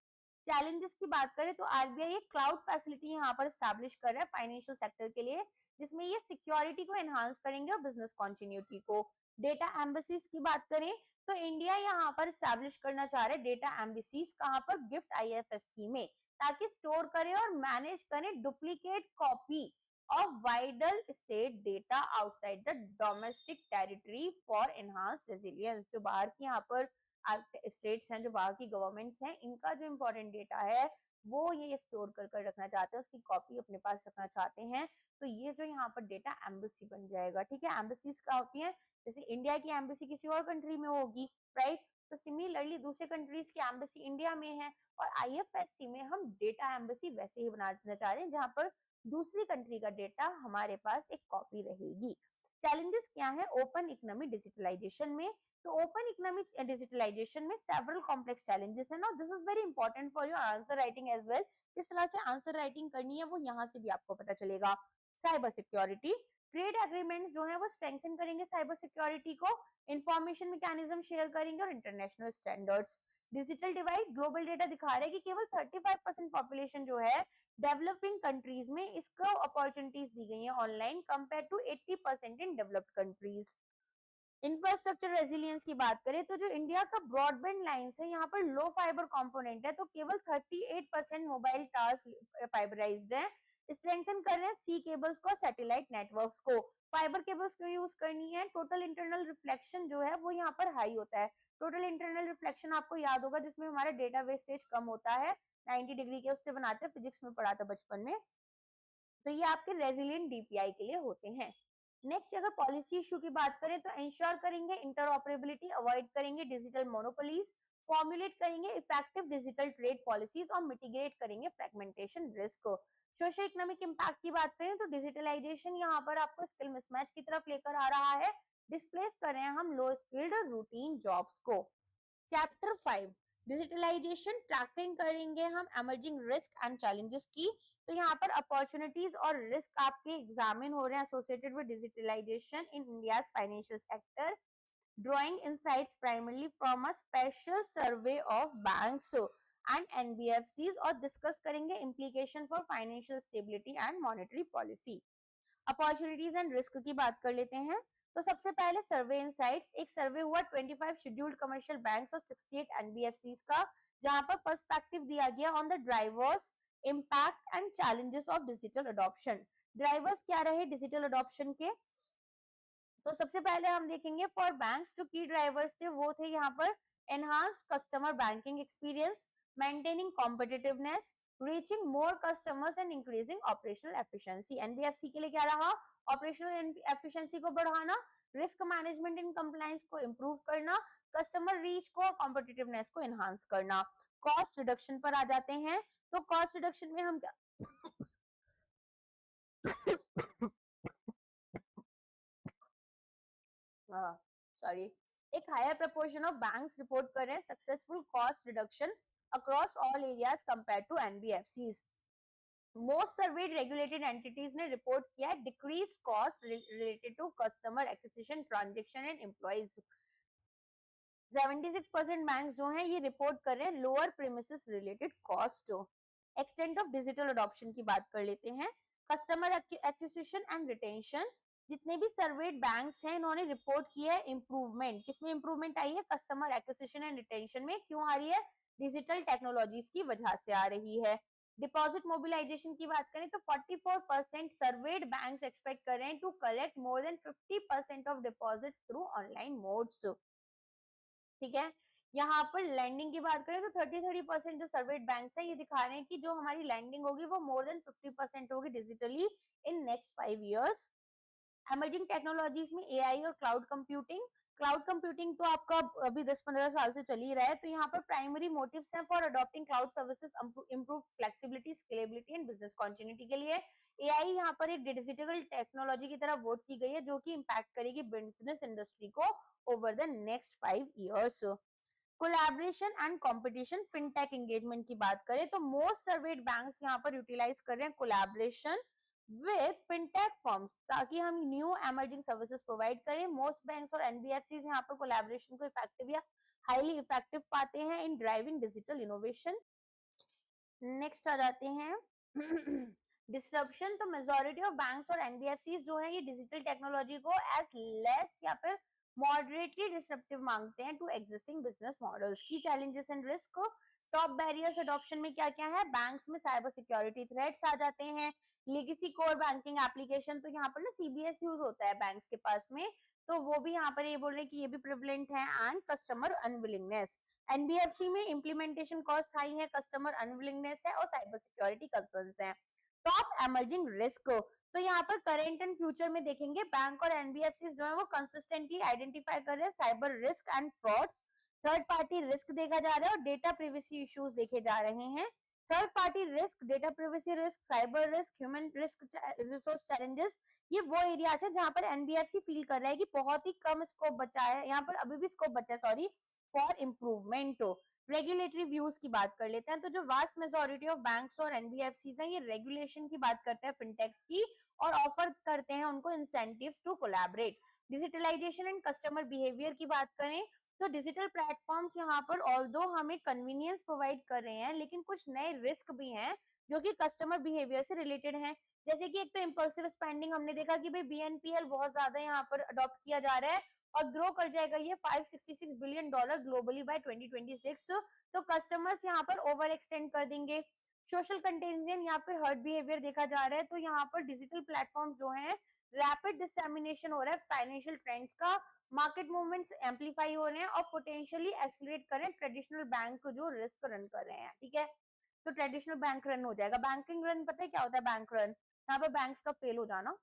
चैलेंजेस की बात करें तो आरबीआई एक क्लाउड फैसिलिटी यहाँ पर स्टैब्लिश कर रहा है फाइनेंशियल सेक्टर के लिए, जिसमें ये सिक्योरिटी को एनहांस करेंगे और बिजनेस कंटिन्यूटी को। डेटा एम्बेसीज की बात करें तो इंडिया यहाँ पर स्टैब्लिश करना चाह रहा है डेटा एम्बेसीज, कहाँ पर, गिफ्ट आईएफएससी में, ताकि स्टोर करें और मैनेज करें duplicate copy of vital state data outside the domestic territory for enhanced resilience। जो बाहर की यहाँ पर स्टेट्स हैं, जो बाहर की गवर्नमेंट्स हैं, इनका जो इम्पोर्टेंट डेटा है वो ये स्टोर कर रखना चाहते हैं, उसकी कॉपी अपने पास रखना चाहते हैं, तो ये जो यहाँ पर डेटा एम्बेसी बन जाएगा। ठीक है, एम्बेसीज क्या होती है, जैसे इंडिया की एम्बेसी किसी और कंट्री में होगी, राइट, तो सिमिलरली दूसरे कंट्रीज की एम्बेसी इंडिया में है, और आईएफएससी में हम डेटा एम्बेसी वैसे ही बनाना चाह रहे हैं जहां पर दूसरी कंट्री का डेटा हमारे पास एक कॉपी रहेगी। चैलेंजेस क्या है ओपन इकोनॉमी डिजिटलाइजेशन में, तो ओपन इकोनॉमिक डिजिटलाइजेशन में सेवरल कॉम्प्लेक्स चैलेंजेस है ना, this is very important for your answer writing as well. किस तरह से आंसर राइटिंग करनी है वो यहाँ से भी आपको पता चलेगा। साइबर सिक्योरिटी, ट्रेड एग्रीमेंट्स जो है वो स्ट्रेंथन करेंगे साइबर सिक्योरिटी को, इंफॉर्मेशन मैकेनिज्म शेयर करेंगे और international standards. Digital divide, global data दिखा रहा है कि केवल 35% पॉपुलेशन जो है डेवलपिंग कंट्रीज में इसको अपॉर्चुनिटीज दी गई है online compare to 80% in developed countries. Infrastructure resilience की बात करें तो जो इंडिया का ब्रॉडबैंड लाइंस है यहाँ पर लो फाइबर कंपोनेंट है, तो केवल 38% मोबाइल टावर्स फाइबराइज्ड है। स्ट्रेंथन कर रहे हैं सी केबल्स को, सैटेलाइट नेटवर्क्स को। फाइबर केबल्स क्यों यूज करनी है, टोटल इंटरनल रिफ्लेक्शन जो है वो यहाँ पर हाई होता है। टोटल इंटरनल रिफ्लेक्शन आपको याद होगा जिसमें हमारा डेटा वेस्टेज कम होता है, 90 डिग्री के उससे बनाते हैं, फिजिक्स में पढ़ा था बचपन में, तो ये आपके रेजिलियंट डीपीआई के लिए होते हैं। नेक्स्ट अगर पॉलिसी इशू की बात करें तो इंश्योर करेंगे इंटरऑपरेबिलिटी, अवॉइड करेंगे डिजिटल मोनोपोलीज, फॉर्मुलेट करेंगे इफेक्टिव डिजिटल ट्रेड पॉलिसीज और मिटिगेट करेंगे फ्रेगमेंटेशन रिस्क को। सोशल इकोनॉमिक इम्पैक्ट की बात करें तो डिजिटलाइजेशन यहाँ पर आपको स्किल मिसमैच की तरफ लेकर आ रहा है, डिस्प्लेस कर रहे हैं हम लो स्किल्ड और रूटीन जॉब्स को। चैप्टर 5 डिजिटलाइजेशन, ट्रैकिंग करेंगे हम एमर्जिंग रिस्क एंड चैलेंजेस की, तो यहाँ पर अपॉर्चुनिटीज और रिस्क आपके एग्जामिन हो रहे हैं associated with digitalisation in India's financial sector, drawing insights primarily from a special survey of banks and NBFCs, और डिस्कस करेंगे implication for financial stability and monetary policy. Opportunities and risk की बात कर लेते हैं, तो सबसे पहले सर्वे इनसाइट्स, एक सर्वे हुआ 25 शेड्यूल्ड कमर्शियल बैंक्स और 68 एनबीएफसीज का, जहां पर पर्सपेक्टिव दिया गया on the drivers, impact and challenges of digital adoption. Drivers क्या रहे डिजिटल अडॉप्शन के, तो सबसे पहले हम देखेंगे फॉर बैंक्स जो की ड्राइवर्स थे वो थे यहाँ पर enhance customer banking experience, maintaining competitiveness, reaching more customers and increasing operational efficiency. NBFC के लिए क्या रहा, ऑपरेशनल एफिशिएंसी को बढ़ाना, रिस्क मैनेजमेंट एंड कंप्लायंस को इंप्रूव करना, कस्टमर रीच को और कॉम्पिटिटिवनेस को एनहांस करना। कॉस्ट रिडक्शन पर आ जाते हैं, तो कॉस्ट रिडक्शन में हम क्या सॉरी, एक higher proportion of banks report कर रहे हैं successful cost reduction across all areas compare to NBFCs. Most surveyed regulated entities ने रिपोर्ट किया है decrease cost related to customer acquisition, transaction and employees. 76% banks जो हैं ये रिपोर्ट कर रहे हैं lower premises related cost. Extent of digital adoption की बात कर लेते हैं, कस्टमर एक्विजिशन एंड रिटेंशन, जितने भी सर्वेड बैंक्स हैं इन्होंने रिपोर्ट किया है इंप्रूवमेंट, किसमें इंप्रूवमेंट आई है, कस्टमर एक्विजिशन एंड रिटेंशन में। क्यों आ रही है, डिजिटल टेक्नोलॉजीज की वजह से आ रही है। डिपॉजिट मोबिलाइजेशन की बात करें तो 44% सर्वेड बैंक्स एक्सपेक्ट कर रहे हैं to collect more than 50% of deposits through online modes. ठीक है, यहाँ पर लैंडिंग की बात करें तो 30% जो सर्वेड बैंक्स है ये दिखा रहे हैं कि जो हमारी लैंडिंग होगी वो मोर देन 50% होगी digitally in next 5 years. Emerging technologies में एआई और क्लाउड कंप्यूटिंग, क्लाउड कंप्यूटिंग तो आपका अभी 10-15 साल से चल ही रहा है, तो यहाँ पर प्राइमरी मोटिव्स हैं for adopting cloud services, improve flexibility, scalability and business continuity के लिए। एआई यहाँ पर एक डिजिटल टेक्नोलॉजी की तरफ वोट की गई है जो कि इंपैक्ट करेगी बिजनेस इंडस्ट्री को over the next 5 years. Collaboration and competition, fintech engagement की बात करें तो मोस्ट सर्वेड बैंक्स यहाँ पर यूटिलाइज कर रहे हैं कोलैबोरेशन विद फिनटेक फर्म्स ताकि हम न्यू एमर्जिंग सर्विसेज प्रोवाइड करें। मोस्ट बैंक्स और एनबीएफसीज यहाँ पर कोलैबोरेशन को इफेक्टिव या हाईली इफेक्टिव पाते हैं in driving digital innovation. Next आ जाते हैं डिस्ट्रप्शन, तो मेजॉरिटी ऑफ बैंक्स और एनबीएफसीज जो है ये डिजिटल टेक्नोलॉजी को एज लेस या फिर मॉडरेटली डिस्ट्रप्टिव मांगते हैं to existing business models. Key challenges and risk, top barriers adoption में क्या क्या है, बैंक्स में साइबर सिक्योरिटी थ्रेट्स आ जाते हैं, लेगेसी कोर बैंकिंग एप्लीकेशन, तो यहाँ पर ना सीबीएस यूज होता है बैंक्स के पास में, तो वो भी यहाँ पर ये बोल रहे हैं कि ये भी प्रिवलेंट है, एंड कस्टमर अनविलिंगनेस। एनबीएफसी में इम्प्लीमेंटेशन कॉस्ट हाई है, कस्टमर अनविलिंगनेस है और साइबर सिक्योरिटी कंसर्न्स है। टॉप एमर्जिंग रिस्क, तो यहाँ पर करेंट एंड फ्यूचर में देखेंगे बैंक और एनबीएफसी जो है वो कंसिस्टेंटली आइडेंटिफाई कर रहे हैं cyber risk and frauds, third party risk देखा जा रहा है और डेटा प्रिवेसी इश्यूज देखे जा रहे हैं। Third party risk, data privacy risk, cyber risk, human risk, resource challenges, ये वो एरियाज है जहां पर एनबीएफसी फील कर रहा है कि बहुत ही कम स्कोप बचा है, यहाँ पर अभी भी स्कोप बचा है, sorry, for improvement. Regulatory views की बात कर लेते हैं, तो जो वास्ट मेजोरिटी ऑफ बैंक्स और एनबीएफसी हैं ये रेगुलेशन की बात करते हैं फिनटेक्स की, और ऑफर करते हैं उनको incentives to collaborate. Digitalisation and customer behaviour की बात करें तो डिजिटल प्लेटफॉर्म्स यहाँ पर ऑल्दो हमें कन्वीनियंस प्रोवाइड कर रहे हैं, लेकिन कुछ नए रिस्क भी हैं जो कि कस्टमर बिहेवियर से रिलेटेड हैं। जैसे कि एक तो इम्पल्सिव स्पेंडिंग, हमने देखा कि भाई बीएनपीएल बहुत ज्यादा यहाँ पर अडॉप्ट किया जा रहा है और ग्रो कर जाएगा ये $566 बिलियन ग्लोबली बाय 2026, तो कस्टमर्स यहाँ पर ओवर एक्सटेंड कर देंगे। सोशल कंटेंजियन या फिर हर्ट बिहेवियर देखा जा रहा है, तो यहाँ पर डिजिटल प्लेटफॉर्म्स जो हैं रैपिड डिसमिनेशन हो रहा है फाइनेंशियल ट्रेंड्स का, मार्केट मूवमेंट्स एम्पलीफाई हो रहे हैं और पोटेंशियली एक्सीलरेट कर रहे हैं ट्रेडिशनल बैंक जो रिस्क रन कर रहे हैं, ठीक है। तो ट्रेडिशनल बैंक रन हो जाएगा, बैंकिंग रन पता है क्या होता है, बैंक रन, यहाँ पर बैंक्स का फेल हो जाना।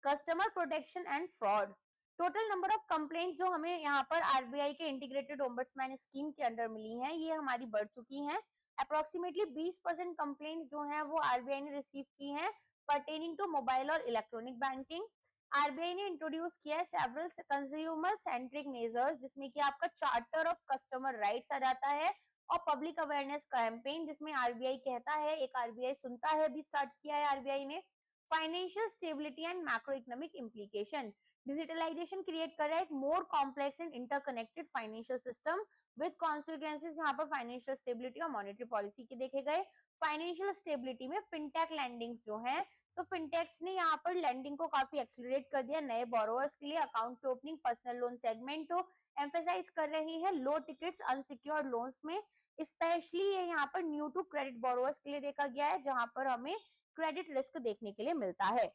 Customer protection and fraud, total number of complaints जो हमें यहाँ पर आरबीआई के इंटीग्रेटेड ओम्बड्समैन स्कीम के अंडर मिली हैं ये हमारी बढ़ चुकी हैं। अप्रोक्सीमेटली 20% कंप्लेंट्स जो हैं वो आरबीआई ने रिसीव की हैं पर्टेनिंग टू मोबाइल और इलेक्ट्रॉनिक बैंकिंग। आरबीआई ने इंट्रोड्यूस किया है सेवरल कंज्यूमर सेंट्रिक मेजर्स, जिसमें कि आपका चार्टर ऑफ कस्टमर राइट्स आ जाता है और पब्लिक अवेयरनेस कैंपेन, जिसमें आरबीआई कहता है एक आरबीआई सुनता है भी स्टार्ट किया है आरबीआई ने। Financial stability and macro economic implication, digitalisation create कर रहा है एक more complex and interconnected financial system with consequences यहाँ पर फाइनेंशियल स्टेबिलिटी और मॉनेटरी पॉलिसी के देखे गए। फाइनेंशियल स्टेबिलिटी में फिनटेक लैंडिंग्स जो है, तो फिनटेक्स ने यहाँ पर लैंडिंग को काफी एक्सीलरेट कर दिया नए बोरोवर्स के लिए, account opening, personal loan segment को एम्फेसाइज कर रही है लो टिकट्स अनसिक्योर्ड लोन्स में, स्पेशली ये यहाँ पर न्यू टू क्रेडिट बोरोवर्स के लिए देखा गया है जहां पर हमें क्रेडिट रिस्क देखने के लिए मिलता है।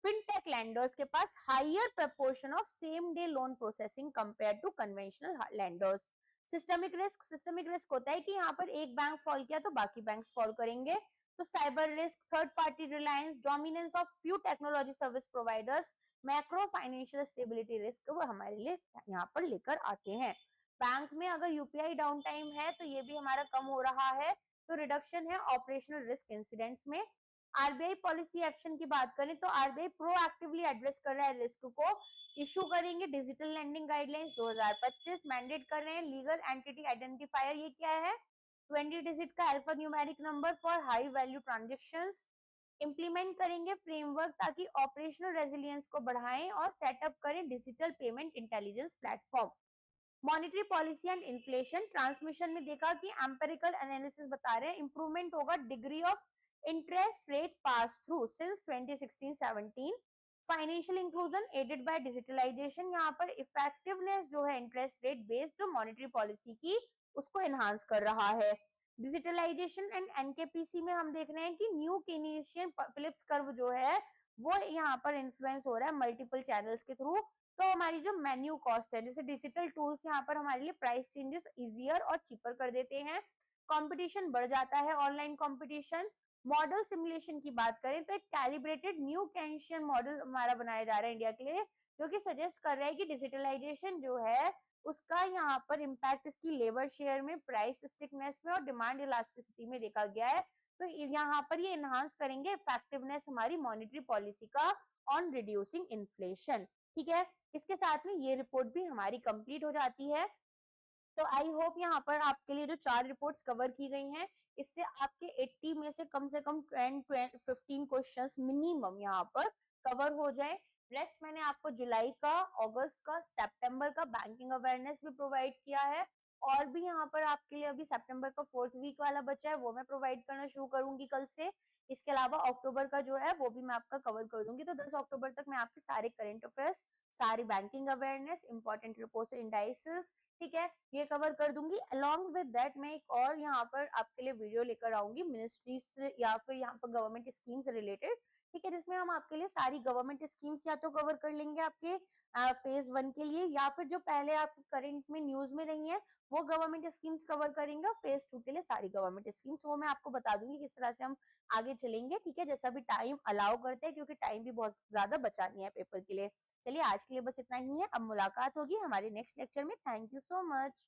फिनटेक लैंडर्स के पास higher proportion of same day loan processing compare to conventional lenders. Systemic risk होता है कि यहाँ पर एक बैंक फॉल किया तो बाकी बैंक्स फॉल करेंगे। तो cyber risk, third party Reliance, dominance of few technology service providers, macro financial stability risk वो हमारे लिए यहाँ पर लेकर आते हैं। बैंक में अगर यूपीआई डाउन टाइम है तो ये भी हमारा कम हो रहा है, तो रिडक्शन है ऑपरेशनल रिस्क इंसिडेंट्स में। आरबीआई पॉलिसी एक्शन की बात करें तो आरबीआई प्रोएक्टिवली एड्रेस कर रहा है रिस्क को, इशू करेंगे डिजिटल लैंडिंग गाइडलाइंस 2025, मैंडेट कर रहे हैं लीगल एंटिटी आइडेंटिफायर, ये क्या है 20 डिजिट का alpha numeric number for high value transactions. Implement करेंगे फ्रेमवर्क ताकि ऑपरेशनल रेजिलियंस को बढ़ाएं और सेटअप करें digital payment intelligence platform. Monetary policy and inflation, transmission में देखा कि एम्पेरिकल एनालिसिस बता रहे हैं इंप्रूवमेंट होगा degree of interest rate pass through since 2016-17। Financial inclusion aided by digitalisation, यहाँ पर इफेक्टिवनेस जो है इंटरेस्ट रेट बेस्ड जो मॉनेटरी पॉलिसी की उसको एनहांस कर रहा है। डिजिटलाइजेशन एंड एनकेपीसी में हम देख रहे हैं कि न्यू केनिशियन फिलिप्स कर्व जो है वो यहाँ पर इन्फ्लुएंस हो रहा है मल्टीपल चैनल्स के थ्रू। तो हमारी जो मेन्यू कॉस्ट है, जैसे डिजिटल टूल्स यहाँ पर हमारे लिए प्राइस चेंजेस इजियर और चीपर कर देते हैं, कंपटीशन बढ़ जाता है, ऑनलाइन कंपटीशन। मॉडल सिमुलेशन की बात करें तो एक कैलिब्रेटेड न्यू केनिशियन मॉडल हमारा बनाया जा रहा है इंडिया के लिए, जो कि सजेस्ट कर रहा है कि डिजिटलाइजेशन जो है उसका यहाँ पर इम्पैक्ट इसकी लेबर शेयर में, प्राइस स्टिकनेस में और डिमांड इलास्टिसिटी में देखा गया है। तो यहाँ पर ये एनहांस करेंगे इफेक्टिवनेस हमारी मॉनेटरी पॉलिसी का ऑन रिड्यूसिंग इन्फ्लेशन, ठीक है। इसके साथ में ये रिपोर्ट भी हमारी कंप्लीट हो जाती है। तो आई होप यहाँ पर आपके लिए जो 4 रिपोर्ट्स कवर की गई हैं इससे आपके 80 में से कम 10-15 क्वेश्चंस मिनिमम यहाँ पर कवर हो जाए। रेस्ट मैंने आपको जुलाई का, अगस्त का, सितंबर का बैंकिंग अवेयरनेस भी प्रोवाइड किया है, और भी यहाँ पर आपके लिए अभी सितंबर का 4th वीक वाला बचा है वो मैं प्रोवाइड करना शुरू करूंगी कल से। इसके अलावा अक्टूबर का जो है वो भी मैं आपका कवर कर दूंगी। तो 10 अक्टूबर तक मैं आपके सारे करंट अफेयर्स, सारी banking awareness, important reports, indices, ठीक है, ये कवर कर दूंगी। अलॉन्ग विद दैट मैं एक और यहाँ पर आपके लिए वीडियो लेकर आऊंगी मिनिस्ट्री से या फिर यहाँ पर गवर्नमेंट स्कीम से रिलेटेड, ठीक है, जिसमें हम आपके लिए सारी गवर्नमेंट स्कीम्स या तो कवर कर लेंगे आपके फेज 1 के लिए, या फिर जो पहले आपके करंट में न्यूज में रही है वो गवर्नमेंट स्कीम्स कवर करेंगे। फेज 2 के लिए सारी गवर्नमेंट स्कीम्स, वो मैं आपको बता दूंगी किस तरह से हम आगे चलेंगे, ठीक है, जैसा भी टाइम अलाउ करते हैं, क्योंकि टाइम भी बहुत ज्यादा बचा नहीं है पेपर के लिए। चलिए आज के लिए बस इतना ही है, अब मुलाकात होगी हमारे नेक्स्ट लेक्चर में। Thank you so much.